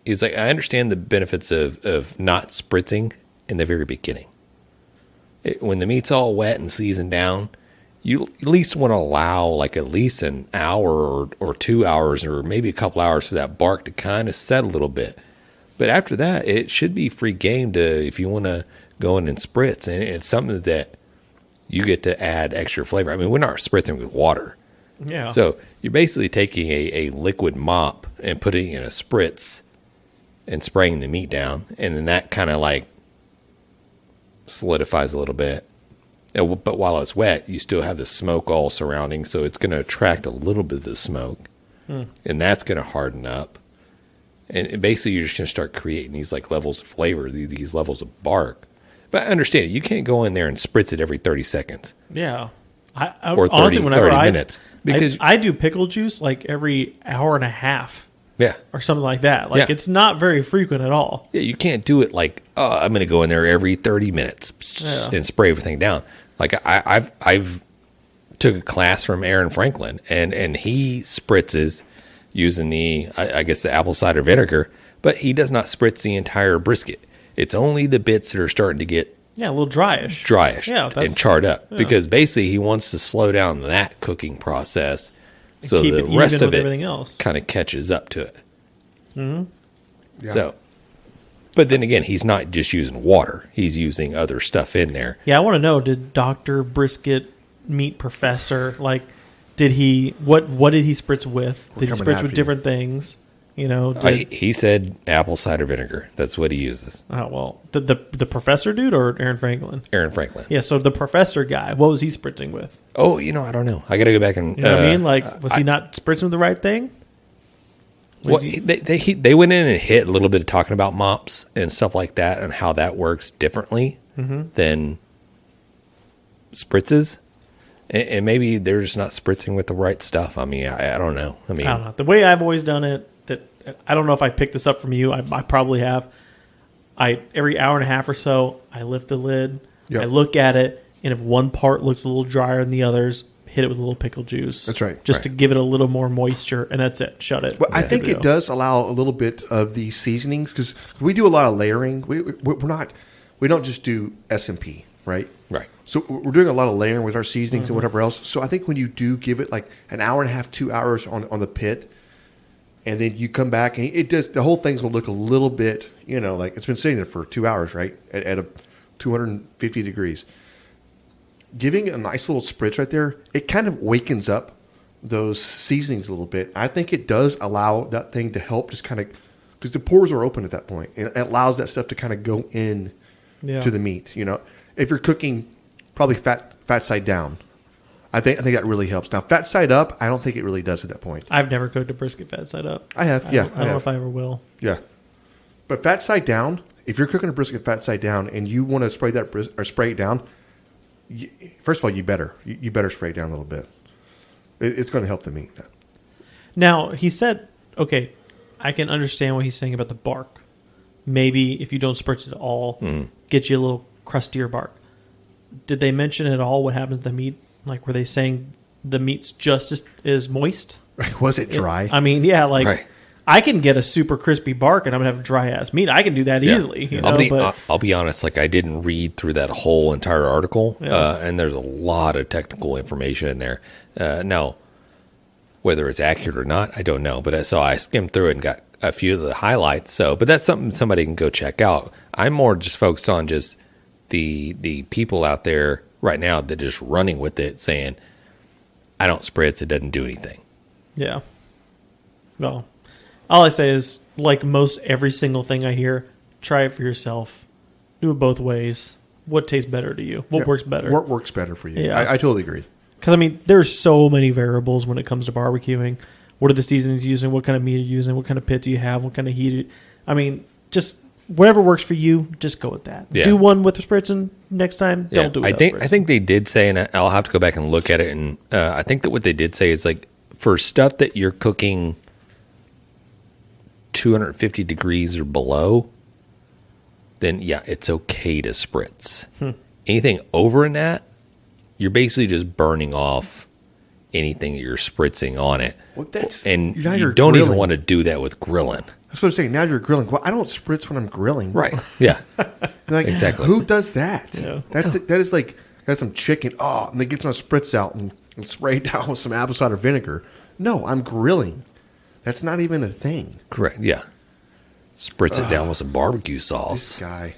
He's like, I understand the benefits of not spritzing in the very beginning. When the meat's all wet and seasoned down, you at least want to allow like at least an hour or 2 hours or maybe a couple hours for that bark to kind of set a little bit. But after that, it should be free game to, if you want to go in and spritz. And it's something that you get to add extra flavor. I mean, we're not spritzing with water. Yeah. So you're basically taking a liquid mop and putting it in a spritz and spraying the meat down. And then that kind of like solidifies a little bit. But while it's wet, you still have the smoke all surrounding. So it's going to attract a little bit of the smoke. And that's going to harden up. And basically you're just going to start creating these like levels of flavor, these levels of bark. But I understand it. You can't go in there and spritz it every 30 seconds. Yeah. Or 30 minutes. Because I do pickle juice like every hour and a half. Yeah. Or something like that. Like, it's not very frequent at all. Yeah, you can't do it like, oh, I'm going to go in there every 30 minutes and spray everything down. Like, I've took a class from Aaron Franklin, and he spritzes using the apple cider vinegar, but he does not spritz the entire brisket. It's only the bits that are starting to get a little dryish. And charred up. Yeah. Because basically he wants to slow down that cooking process so the rest of it kind of catches up to it. Mm-hmm. Yeah. So, but then again, he's not just using water. He's using other stuff in there. Yeah, I want to know, did Dr. Brisket Meat Professor, like, what did he spritz with? Did he spritz with different things? You know, he said apple cider vinegar. That's what he uses. Oh, well, the professor dude or Aaron Franklin? Aaron Franklin. Yeah, so the professor guy, what was he spritzing with? Oh, I don't know. I got to go back and... You know what I mean? Like, was he not spritzing with the right thing? Well, they went in and hit a little bit of talking about mops and stuff like that and how that works differently than spritzes. And maybe they're just not spritzing with the right stuff. I mean, I don't know. I don't know. The way I've always done it, I don't know if I picked this up from you. I probably have. Every hour and a half or so, I lift the lid. Yep. I look at it, and if one part looks a little drier than the others, hit it with a little pickle juice. That's right. Just to give it a little more moisture, and that's it. Shut it. Well, I think it does allow a little bit of the seasonings because we do a lot of layering. We don't just do S&P, right? Right. So we're doing a lot of layering with our seasonings and whatever else. So I think when you do give it like an hour and a half, 2 hours on the pit, and then you come back and the whole thing's going to look a little bit, like it's been sitting there for 2 hours, right? At a 250 degrees. Giving a nice little spritz right there, it kind of wakens up those seasonings a little bit. I think it does allow that thing to help just kind of, because the pores are open at that point, and it allows that stuff to kind of go in to the meat. If you're cooking probably fat side down, I think that really helps. Now, fat side up, I don't think it really does at that point. I've never cooked a brisket fat side up. I have, yeah. I don't know if I ever will. Yeah. But fat side down, if you're cooking a brisket fat side down and you want to spray it down, first of all, you better spray it down a little bit. It's going to help the meat. Now, he said, okay, I can understand what he's saying about the bark. Maybe if you don't spritz it at all, get you a little crustier bark. Did they mention at all what happens to the meat? Like, were they saying the meat's just as moist? Was it dry? Right. I can get a super crispy bark and I'm going to have dry ass meat. I can do that easily. I'll be honest, like I didn't read through that whole entire article, and there's a lot of technical information in there. Now, whether it's accurate or not, I don't know. But so I skimmed through it and got a few of the highlights. But that's something somebody can go check out. I'm more just focused on just the people out there right now that are just running with it, saying, I don't spritz, it doesn't do anything. Yeah. Well, all I say is, like most every single thing I hear, try it for yourself. Do it both ways. What tastes better to you? What works better? What works better for you? Yeah. I totally agree. Because, there's so many variables when it comes to barbecuing. What are the seasonings you're using? What kind of meat are you using? What kind of pit do you have? What kind of heat? Just whatever works for you, just go with that. Yeah. Do one with the spritzing next time. Don't do it. I think they did say, and I'll have to go back and look at it, and I think that what they did say is like for stuff that you're cooking 250 degrees or below, then it's okay to spritz. Anything over in that, you're basically just burning off anything that you're spritzing on it. Well, and you don't even want to do that with grilling. That's what I'm saying. Now you're grilling. Well, I don't spritz when I'm grilling. Right. Yeah. Exactly. Who does that? Yeah. That is like, got some chicken. Oh, and they get some spritz out and spray it down with some apple cider vinegar. No, I'm grilling. That's not even a thing. Correct. Yeah. Spritz it down with some barbecue sauce. This guy.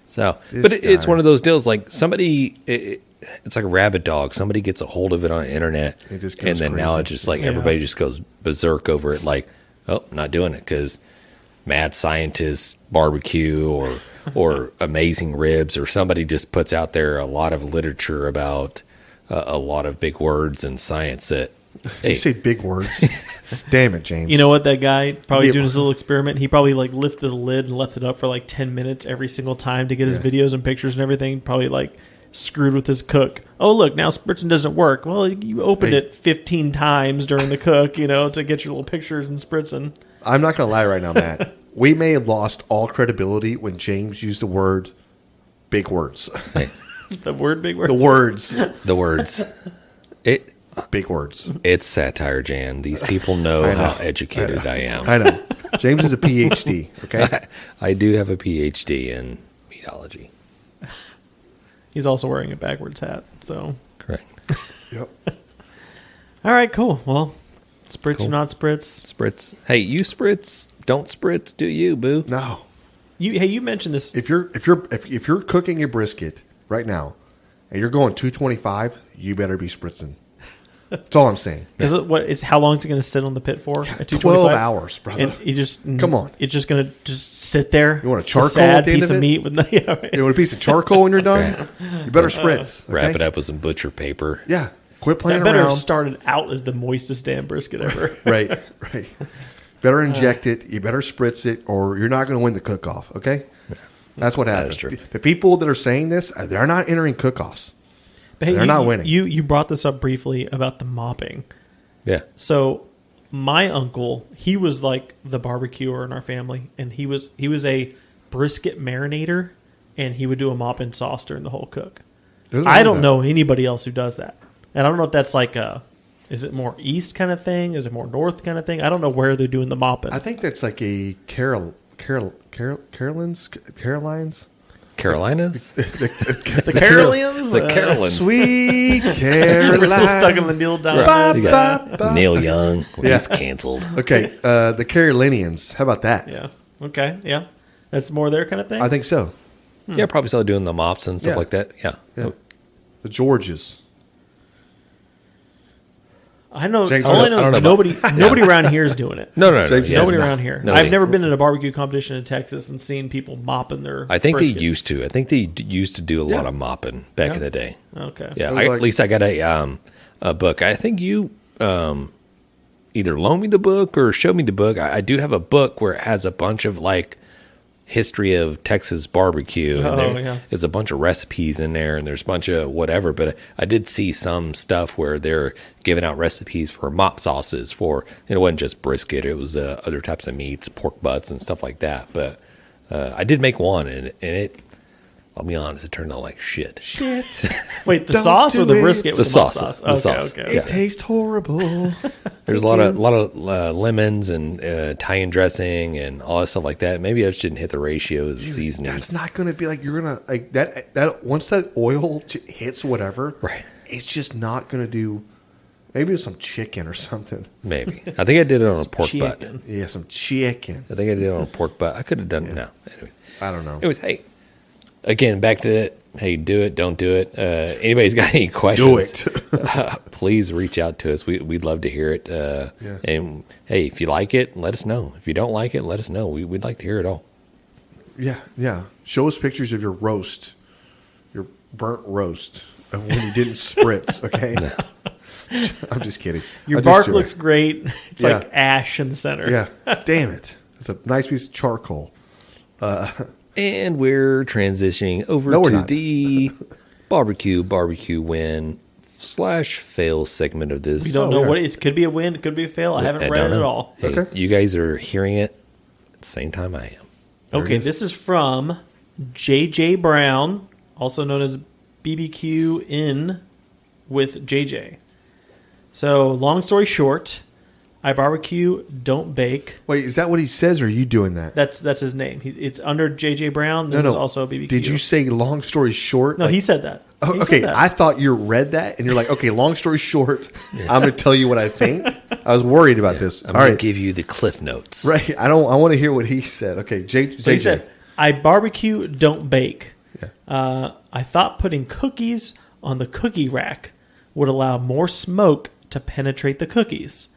So, it's one of those deals. Like somebody, it's like a rabid dog. Somebody gets a hold of it on the internet, and then crazy. Now it's just like everybody just goes berserk over it. Like, oh, not doing it because mad scientist barbecue or amazing ribs, or somebody just puts out there a lot of literature about a lot of big words and science that. You say big words. Damn it, James. You know what? That guy probably doing his little experiment. He probably lifted the lid and left it up for 10 minutes every single time to get his videos and pictures and everything. Probably screwed with his cook. Oh, look, now spritzing doesn't work. Well, you opened it 15 times during the cook, to get your little pictures and spritzing. I'm not going to lie right now, Matt. We may have lost all credibility when James used the word big words. Hey. The word big words? The words. Big words. It's satire, Jan. These people know how educated I am. I know. James is a PhD, okay? I do have a PhD in meatology. He's also wearing a backwards hat, so. Correct. Yep. All right, cool. Well, spritz or not spritz? Spritz. Hey, you spritz. Don't spritz, do you, boo? No. You mentioned this. If you're cooking a brisket right now and you're going 225, you better be spritzing. That's all I'm saying. Because how long is it going to sit on the pit for? At 12 hours, brother. And you just come on. It's just going to sit there. You want a charcoal sad at the end piece of meat with right. You want a piece of charcoal when you're done? You better spritz. Okay? Wrap it up with some butcher paper. Yeah. Quit playing that better around. have started out as the moistest damn brisket ever. Right. Better inject it. You better spritz it, or you're not going to win the cook-off. Okay, that's what happens. is true. The people that are saying this, they're not entering cook-offs. But hey, they're not winning. You brought this up briefly about the mopping. Yeah. So my uncle, he was like the barbecuer in our family, and he was a brisket marinator, and he would do a mop and sauce during the whole cook. I don't know anybody else who does that, and I don't know if that's like is it more east kind of thing? Is it more north kind of thing? I don't know where they're doing the mopping. I think that's like a Carolinas. Carolinas? The Carolians? The Carolines. Sweet Caroline. We're still stuck in the Neil Diamond. Right. You got Neil Young. Yeah. He's canceled. Okay, the Carolinians. How about that? Yeah. Okay. Yeah. That's more their kind of thing. I think so. Yeah, probably still doing the mops and stuff Yeah. like that. Yeah. The Georges. I know. James, all I I know don't is know nobody around here is doing it. No. James, Yeah. Nobody no. around here. No, I've they- never been in a barbecue competition in Texas and seen people mopping their. I think they briskets. used to. I think they used to do a lot Yeah. of mopping back Yeah. in the day. Okay. Yeah, It was at least I got a book. I think you either loaned me the book or showed me the book. I do have a book where it has a bunch of like history of Texas barbecue. Oh, And yeah. there's a bunch of recipes in there, and there's a bunch of whatever. But I did see some stuff where they're giving out recipes for mop sauces for. And it wasn't just brisket; it was other types of meats, pork butts, and stuff like that. But I did make one, and it. I'll be honest, it turned out like shit. Wait, the Don't sauce or do the it. brisket? The with sauce. sauce. The sauce. Okay. It Okay. Yeah. tastes horrible. There's a lot of lemons and Italian dressing and all that stuff like that. Maybe I just didn't hit the ratio of the seasonings. That's not going to be like you're going to like that. Once that oil hits whatever, Right. It's just not going to do. Maybe it's some chicken or something. Maybe. I think I did it on a pork butt. Chicken. Yeah, some chicken. I think I did it on a pork butt. I could have done it now. Anyways. I don't know. Anyways, hey. Again, back to it. Hey, do it, don't do it. Anybody's got any questions? Do it. Please reach out to us. We'd love to hear it. And hey, if you like it, let us know. If you don't like it, let us know. We'd like to hear it all. Yeah. Show us pictures of your roast, your burnt roast, of when you didn't spritz. Okay. I'm just kidding. Your I'm just bark joking. looks great. It's Yeah. like ash in the center. Yeah. Damn it. It's a nice piece of charcoal. And we're transitioning over No, we're to not. the BBQWin/fail segment of this. We don't Oh, know yeah. what it could be a win. It could be a fail. I haven't read don't it at know. all. Hey, Okay. you guys are hearing it at the same time I am. Okay, this is from JJ Brown, also known as BBQN with JJ. So, long story short, I barbecue, don't bake. Wait, is that what he says, or are you doing that? That's his name. It's under JJ Brown. There's also a BBQ. Did you say long story short? No, Like- he said that. Oh, He okay, said that. I thought you read that, and you're like, okay, long story short, I'm going to tell you what I think. I was worried about this. I'm All going right, to give you the cliff notes. right. I want to hear what he said. Okay, So he JJ. said, I barbecue, don't bake. I thought putting cookies on the cookie rack would allow more smoke to penetrate the cookies.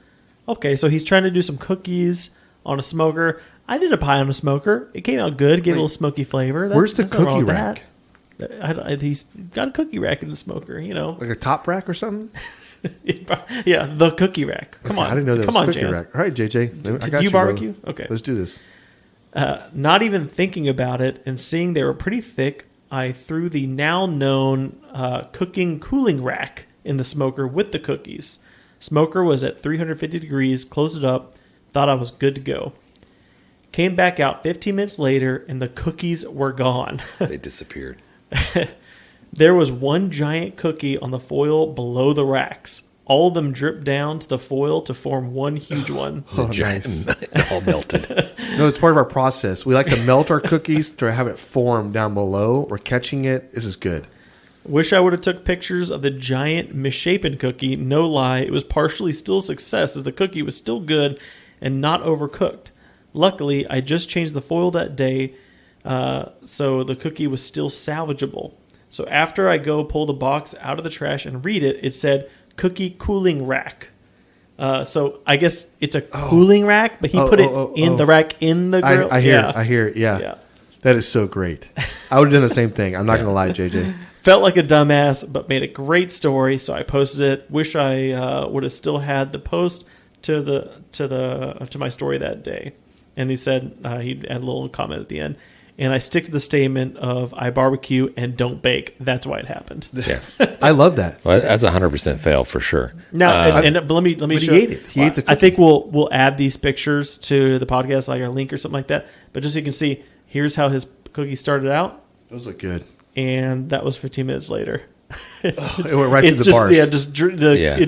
Okay, so he's trying to do some cookies on a smoker. I did a pie on a smoker. It came out good. Gave it a little smoky flavor. Where's the there's nothing wrong cookie with rack? that. He's got a cookie rack in the smoker, you know. Like a top rack or something? Yeah, the cookie rack. Come Okay, on. I didn't know that Come was on, a cookie Jan. rack. All right, JJ. I got Do you brother. barbecue? Okay. Let's do this. Not even thinking about it and seeing they were pretty thick, I threw the now known cooking cooling rack in the smoker with the cookies. Smoker was at 350 degrees, closed it up, thought I was good to go. Came back out 15 minutes later and the cookies were gone. They disappeared. There was one giant cookie on the foil below the racks. All of them dripped down to the foil to form one huge one. Oh, Giant- nice. it all melted. No, it's part of our process. We like to melt our cookies to have it form down below. We're catching it. This is good. Wish I would have took pictures of the giant misshapen cookie. No lie, it was partially still a success as the cookie was still good and not overcooked. Luckily, I just changed the foil that day, so the cookie was still salvageable. So after I go pull the box out of the trash and read it, it said cookie cooling rack. So I guess it's a cooling rack, but he put it in the rack in the grill. I hear it. Yeah. Yeah. That is so great. I would have done the same thing. I'm not going to lie, JJ. Felt like a dumbass, but made a great story, so I posted it. Wish I would have still had the post to my story that day, and he said he'd add a little comment at the end. And I stick to the statement of I barbecue and don't bake. That's why it happened. Yeah. I love that. Well, that's 100% fail for sure. Now, but let me But show. he ate it. He ate the I cookie. think we'll add these pictures to the podcast, like a link or something like that. But just so you can see, here's how his cookie started out, Those look good. and that was 15 minutes later. It went right to the bars. Yeah, it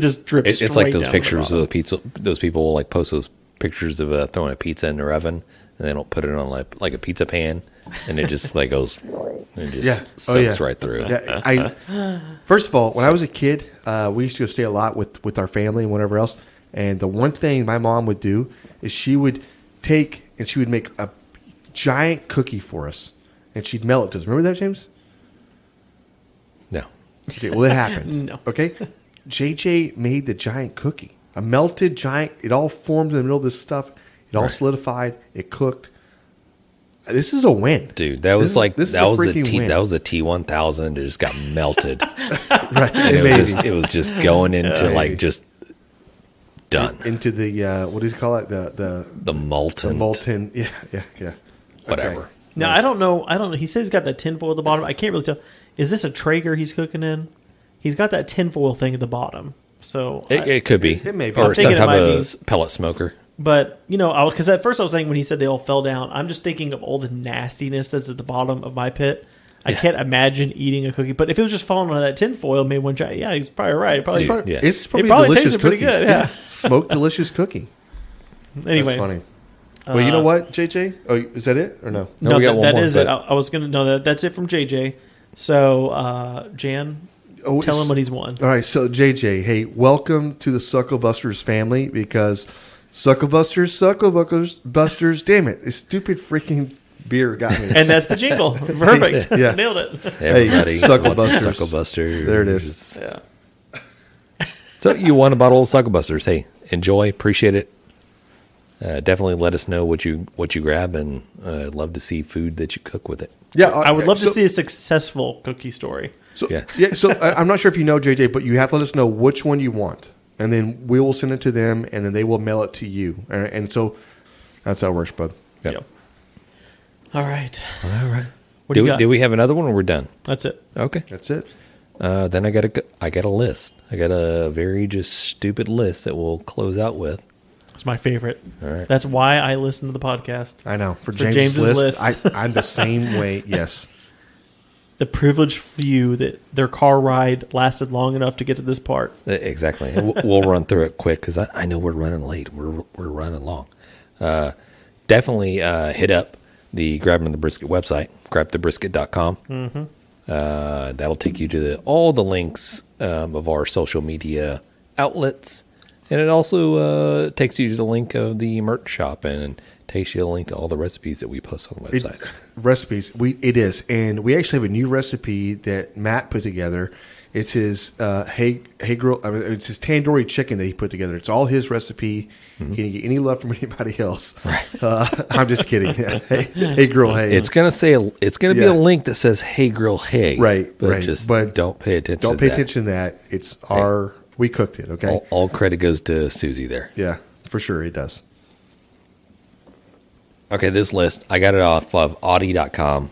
just drips. It's like straight those down pictures to the of the pizza. Those people will like post those pictures of throwing a pizza in their oven, and they don't put it on like a pizza pan, and it just like goes and it just soaks right through. Yeah, first of all, when I was a kid, we used to go stay a lot with our family and whatever else. And the one thing my mom would do is she would take and she would make a giant cookie for us, and she'd mail it to us. Remember that, James? No. Okay, well, it happened. No. Okay, JJ made the giant cookie, a melted giant. It all formed in the middle of this stuff. It all solidified. It cooked. This is a win, Dude, that was this is a freaking win. That was a T1000. It just got melted. Right, And amazing. it was just going into like just done. Into the what do you call it? The molten molten. Yeah. whatever. Okay. Now, I don't know. He says he's got that tinfoil at the bottom. I can't really tell. Is this a Traeger he's cooking in? He's got that tinfoil thing at the bottom. So It could be. It may be. Or I'm some thinking it type might of pellet smoker. But, because at first I was saying when he said they all fell down, I'm just thinking of all the nastiness that's at the bottom of my pit. I can't imagine eating a cookie. But if it was just falling on that tinfoil, made one giant, he's probably right. Probably, Dude, yeah. It's probably, It probably a delicious tasted pretty cookie. good, yeah. Smoked delicious cookie. Anyway. That's funny. Well, you know what, JJ? Oh, is that it or no? No, we got one that more, is it. but- I was going to know that. That's it from JJ. So, Jan, tell him what he's won. All right, so JJ, hey, welcome to the Sucklebusters family because Sucklebusters, damn it, this stupid freaking beer got me. And that's the jingle. Perfect. Yeah. Nailed it. Everybody Sucklebusters. wants Sucklebusters. There it is. Yeah. So you won a bottle of Sucklebusters. Hey, enjoy. Appreciate it. Definitely let us know what you grab, and love to see food that you cook with it. Yeah, I would love to so- see a successful cookie story. So, Yeah. So I'm not sure if you know, JJ, but you have to let us know which one you want, and then we will send it to them, and then they will mail it to you. And so that's how it works, bud. Yep. All right. All right. What do you got? Do we have another one, or we're done? That's it. Okay. That's it. Then I got a list. I got a very just stupid list that we'll close out with. It's my favorite. All right. That's why I listen to the podcast. I know. For James's James's list. I'm the same way. Yes. The privileged few that their car ride lasted long enough to get to this part. Exactly. And we'll run through it quick because I know we're running late. We're running long. Definitely hit up the Grabbing the Brisket website, grabthebrisket.com. Mm-hmm. That'll take you to all the links of our social media outlets. And it also takes you to the link of the merch shop and takes you to the link to all the recipes that we post on the website. It is. And we actually have a new recipe that Matt put together. It's his it's his tandoori chicken that he put together. It's all his recipe. He didn't get any love from anybody else. Right. I'm just kidding. Hey, Grill Hey. It's gonna be a link that says "Hey Grill Hey." Right. But right. just but don't pay attention. Don't pay attention to that. It's we cooked it. Okay. All credit goes to Susie there. Yeah, for sure it does. Okay, this list, I got it off of Audi.com.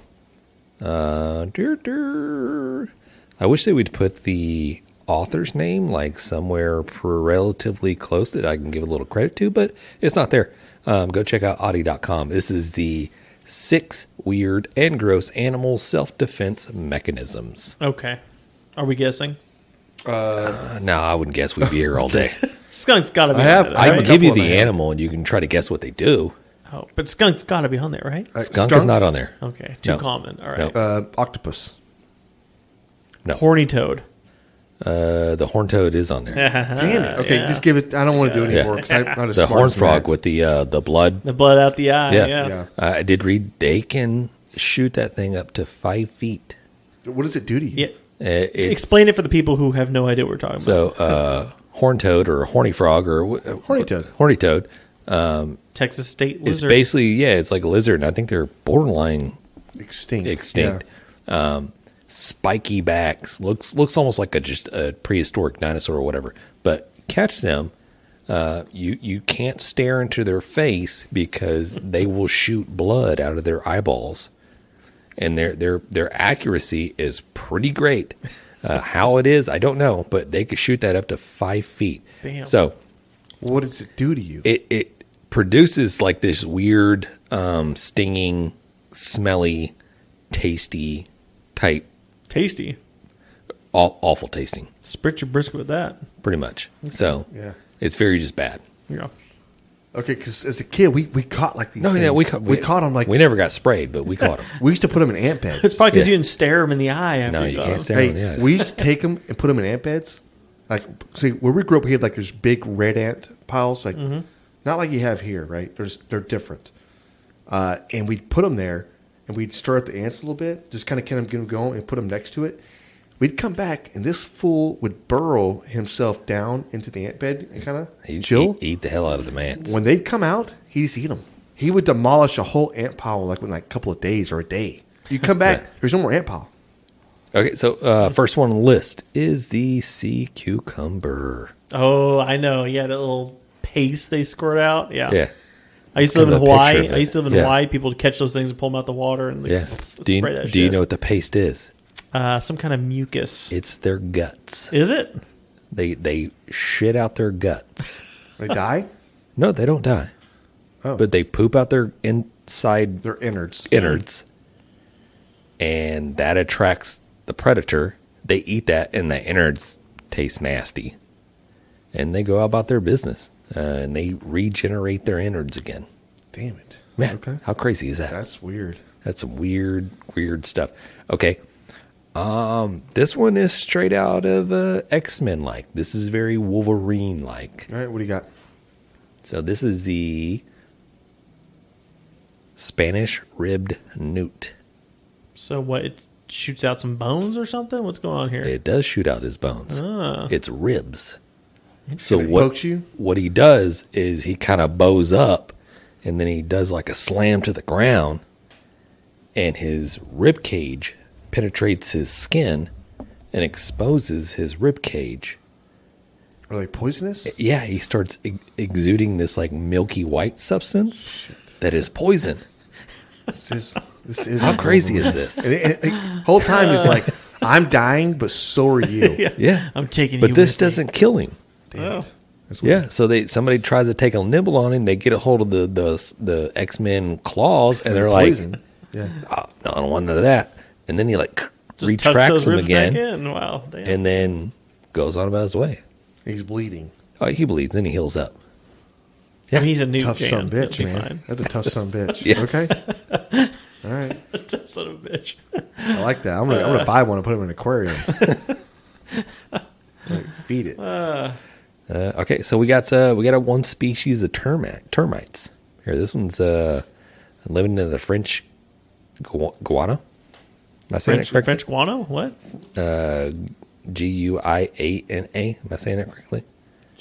I wish they would put the author's name like somewhere relatively close that I can give a little credit to, but it's not there. Go check out Audi.com. This is the 6 weird and gross animal self-defense mechanisms. Okay. Are we guessing? No, I wouldn't guess. We'd be here all day. Skunk's got to be have- on I there, can right? give you couple of the them. animal, and you can try to guess what they do. Oh, but skunk's got to be on there, right? Skunk is not on there. Okay. Too No. common. All right. No. Octopus. No. Horny toad. The horned toad is on there. Damn it. Okay, just give it. I don't want to do it anymore because I'm not as The smart horned as frog Matt. with the blood. The blood out the eye. Yeah. Yeah. Yeah. I did read they can shoot that thing up to 5 feet. What does it do to you? Yeah. It's- Explain it for the people who have no idea what we're talking about. So, horned toad or horny frog or Horny toad. Horny toad. Texas state It's lizard. basically it's like a lizard, and I think they're borderline Extinct. Yeah. Spiky backs looks almost like just a prehistoric dinosaur or whatever. But catch them, You can't stare into their face because they will shoot blood out of their eyeballs, and their accuracy is pretty great. How it is, I don't know, but they could shoot that up to 5 feet. Damn. So, What does it do to you? it produces like this weird, stinging, smelly, tasty type, Tasty. awful tasting, Spritz your brisket with that. pretty much. So, Yeah. it's very just bad. Yeah. Okay, because as a kid, we caught like these. No, things. yeah, we caught them like we never got sprayed, but we caught them. we used to put them in ant beds. It's probably because Yeah. you didn't stare him in the eye. After No, you got can't him. stare in the Hey, eyes. we used to take them and put them in ant beds. Like, see, where we grew up, we had like these big red ant piles, like not like you have here, right? They're different. And we'd put them there, and we'd stir up the ants a little bit, just kind of get them going, and put them next to it. We'd come back, and this fool would burrow himself down into the ant bed and kind of He'd chill. eat the hell out of the ants. When they'd come out, he'd just eat them. He would demolish a whole ant pile like in like a couple of days or a day. You come back, Yeah. there's no more ant pile. Okay, so first one on the list is the sea cucumber. Oh, I know. Yeah, that little paste they squirt out. Yeah. Yeah, I used to live in Kind of a picture Hawaii. of I it. used to live in Yeah. Hawaii. People would catch those things and pull them out the water and like, yeah. spray that shit. Do you know what the paste is? Some kind of mucus. It's their guts. Is it? They shit out their guts. They die. No, they don't die, Oh, but they poop out their inside they're innards. innards, and that attracts the predator. They eat that, and the innards taste nasty, and they go about their business, and they regenerate their innards again. Damn it. Man, Okay. how crazy is that? That's weird. That's some weird stuff. Okay. This one is straight out of X-Men like. This is very Wolverine like. All right, what do you got? So this is the Spanish ribbed newt. So what? It shoots out some bones or something? What's going on here? It does shoot out his bones. Ah. It's ribs. So It what pokes you? what he does is he kind of bows up, and then he does like a slam to the ground, and his rib cage penetrates his skin and exposes his rib cage. Are they poisonous? Yeah, he starts exuding this like milky white substance that is poison. This is How crazy is this? The whole time he's like, I'm dying, but so are you. Yeah, I'm taking you but this with me. doesn't kill him. Oh. That's weird. Yeah, so somebody tries to take a nibble on him. They get a hold of the X-Men claws, and they're like, Poison. Yeah. oh, "No, I don't want none of that." And then he like Just touch retracts those them ribs back again, in. Wow. Damn. and then goes on about his way. He's bleeding. Oh, he bleeds, then he heals up. I mean, he's a new Tough fan. son of a bitch, It'll be man. fine. That's a tough son of a bitch. Yes. Okay. All right. Tough son of a bitch. I like that. I'm gonna buy one and put him in an aquarium. Like, feed it. Okay, so we got a one species of termites. Here, this one's living in the French Guiana. Am I saying it correctly? French guano? What? Guiana. Am I saying that correctly?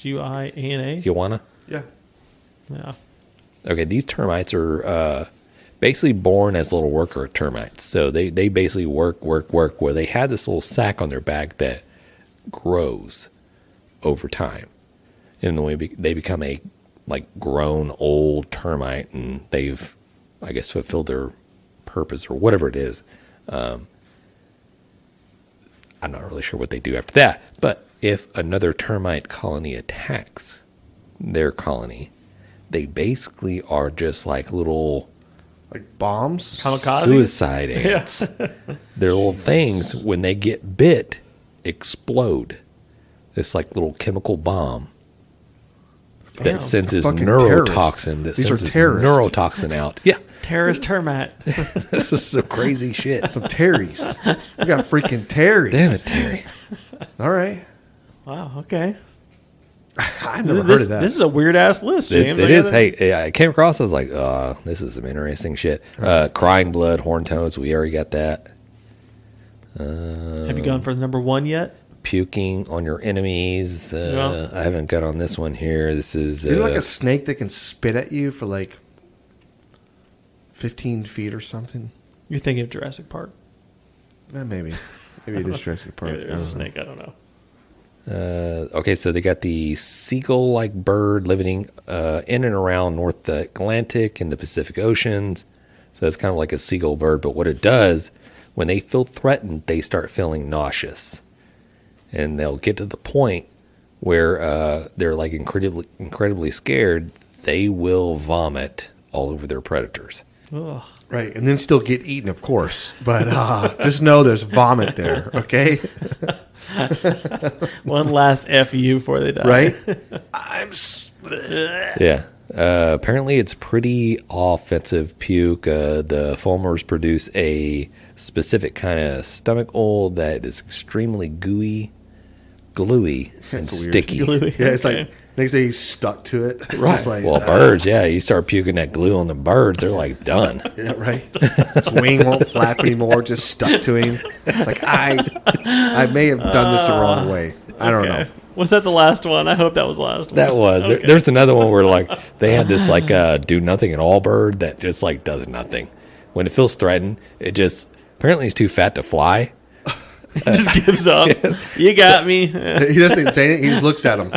Guiana? Guiana. Yeah. Yeah. Okay, these termites are basically born as little worker termites. So they basically work where they have this little sack on their back that grows over time. And then they become a like grown old termite, and they've, I guess, fulfilled their purpose or whatever it is. I'm not really sure what they do after that. But if another termite colony attacks their colony, they basically are just like little Like bombs. Kamikaze? suicide ants. Their little things, when they get bit, explode. It's like little chemical bomb Damn, that sends they're this fucking neurotoxin. That These sends are this terrorists. neurotoxin out. Yeah, Terrorist termite. this is some crazy shit. Some Terrys. We got freaking Terrys. Damn it, Terry. All right. Wow. Okay. I never heard of that. This is a weird ass list, James. It is. Hey, I came across. I was like, this is some interesting shit. Crying blood, horn toads. We already got that. Have you gone for the number one yet? Puking on your enemies. Yeah. I haven't got on this one here. This is Is it like a snake that can spit at you for like 15 feet or something? You're thinking of Jurassic Park. Maybe. Maybe it is Jurassic Park. Maybe there's a snake. I don't know. Okay, so they got the seagull-like bird living in and around North Atlantic and the Pacific Oceans. So it's kind of like a seagull bird, but what it does, when they feel threatened, they start feeling nauseous. And they'll get to the point where they're like incredibly scared. They will vomit all over their predators. Ugh. Right, and then still get eaten, of course. But just know there's vomit there, okay? One last FU before they die. Right? Yeah. Apparently, it's pretty offensive puke. The foamers produce a specific kind of stomach oil that is extremely gluey, and That's weird. sticky. Gluey. Yeah, it's Okay. like they say he's stuck to it. Right. It's like, Well, birds, yeah. You start puking that glue on the birds, they're like done. Yeah, right. His wing won't flap anymore, just stuck to him. It's like, I may have done this the wrong way. I don't know. Was that the last one? I hope that was the last one. That was. Okay. There's another one where like they had this like do nothing at all bird that just like does nothing. When it feels threatened, it just apparently it's too fat to fly. Just gives up. You got me. He doesn't say it. He just looks at him.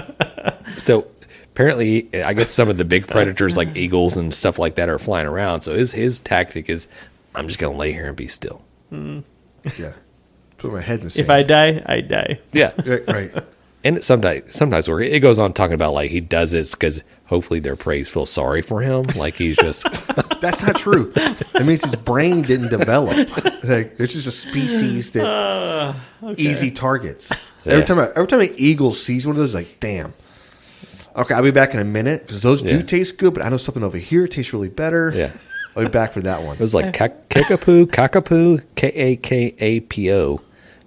So apparently, I guess some of the big predators like eagles and stuff like that are flying around. So his tactic is, I'm just going to lay here and be still. Yeah. Put my head in the sand. If I die, I die. Yeah. Right. And it sometimes work. It goes on talking about like he does this because hopefully their prey feel sorry for him. Like he's just That's not true. That means his brain didn't develop. Like, it's just a species that's easy targets. Yeah. Every time an eagle sees one of those, like, damn. Okay, I'll be back in a minute because those do taste good, but I know something over here tastes really better. Yeah. I'll be back for that one. it was like Kickapoo, Kakapo.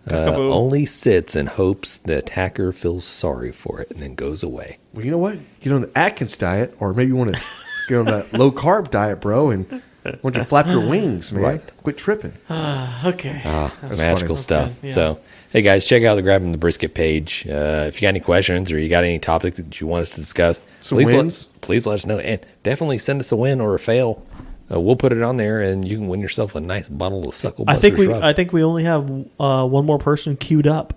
Only sits and hopes the attacker feels sorry for it and then goes away. Well, you know what? Get on the Atkins diet, or maybe you want to get on that low carb diet, bro, and why don't you flap your wings, man? Right. Quit tripping. Okay. Magical funny. stuff. Yeah. So, hey guys, check out the Grabbing the Brisket page. If you got any questions or you got any topic that you want us to discuss, Some please wins? please let us know. And definitely send us a win or a fail. We'll put it on there, and you can win yourself a nice bottle of Sucklebusters. I think we only have one more person queued up.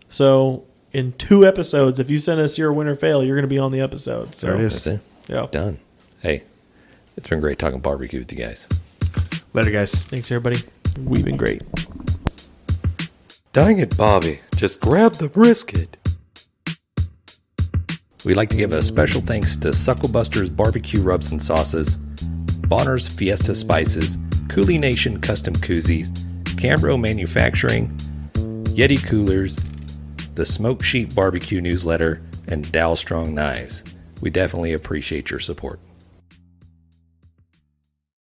So in 2 episodes, if you send us your win or fail, you're going to be on the episode. So, There it is. That's it. Yeah. Done. Hey, it's been great talking barbecue with you guys. Later, guys. Thanks, everybody. We've been great. Dang it, Bobby. Just grab the brisket. We'd like to give a special thanks to Sucklebusters Barbecue Rubs and Sauces, Bolner's Fiesta Spices, CoolieNation Custom Koozies, Cambro Manufacturing, Yeti Coolers, the Smoke Sheep Barbecue Newsletter, and Dalstrong Knives. We definitely appreciate your support.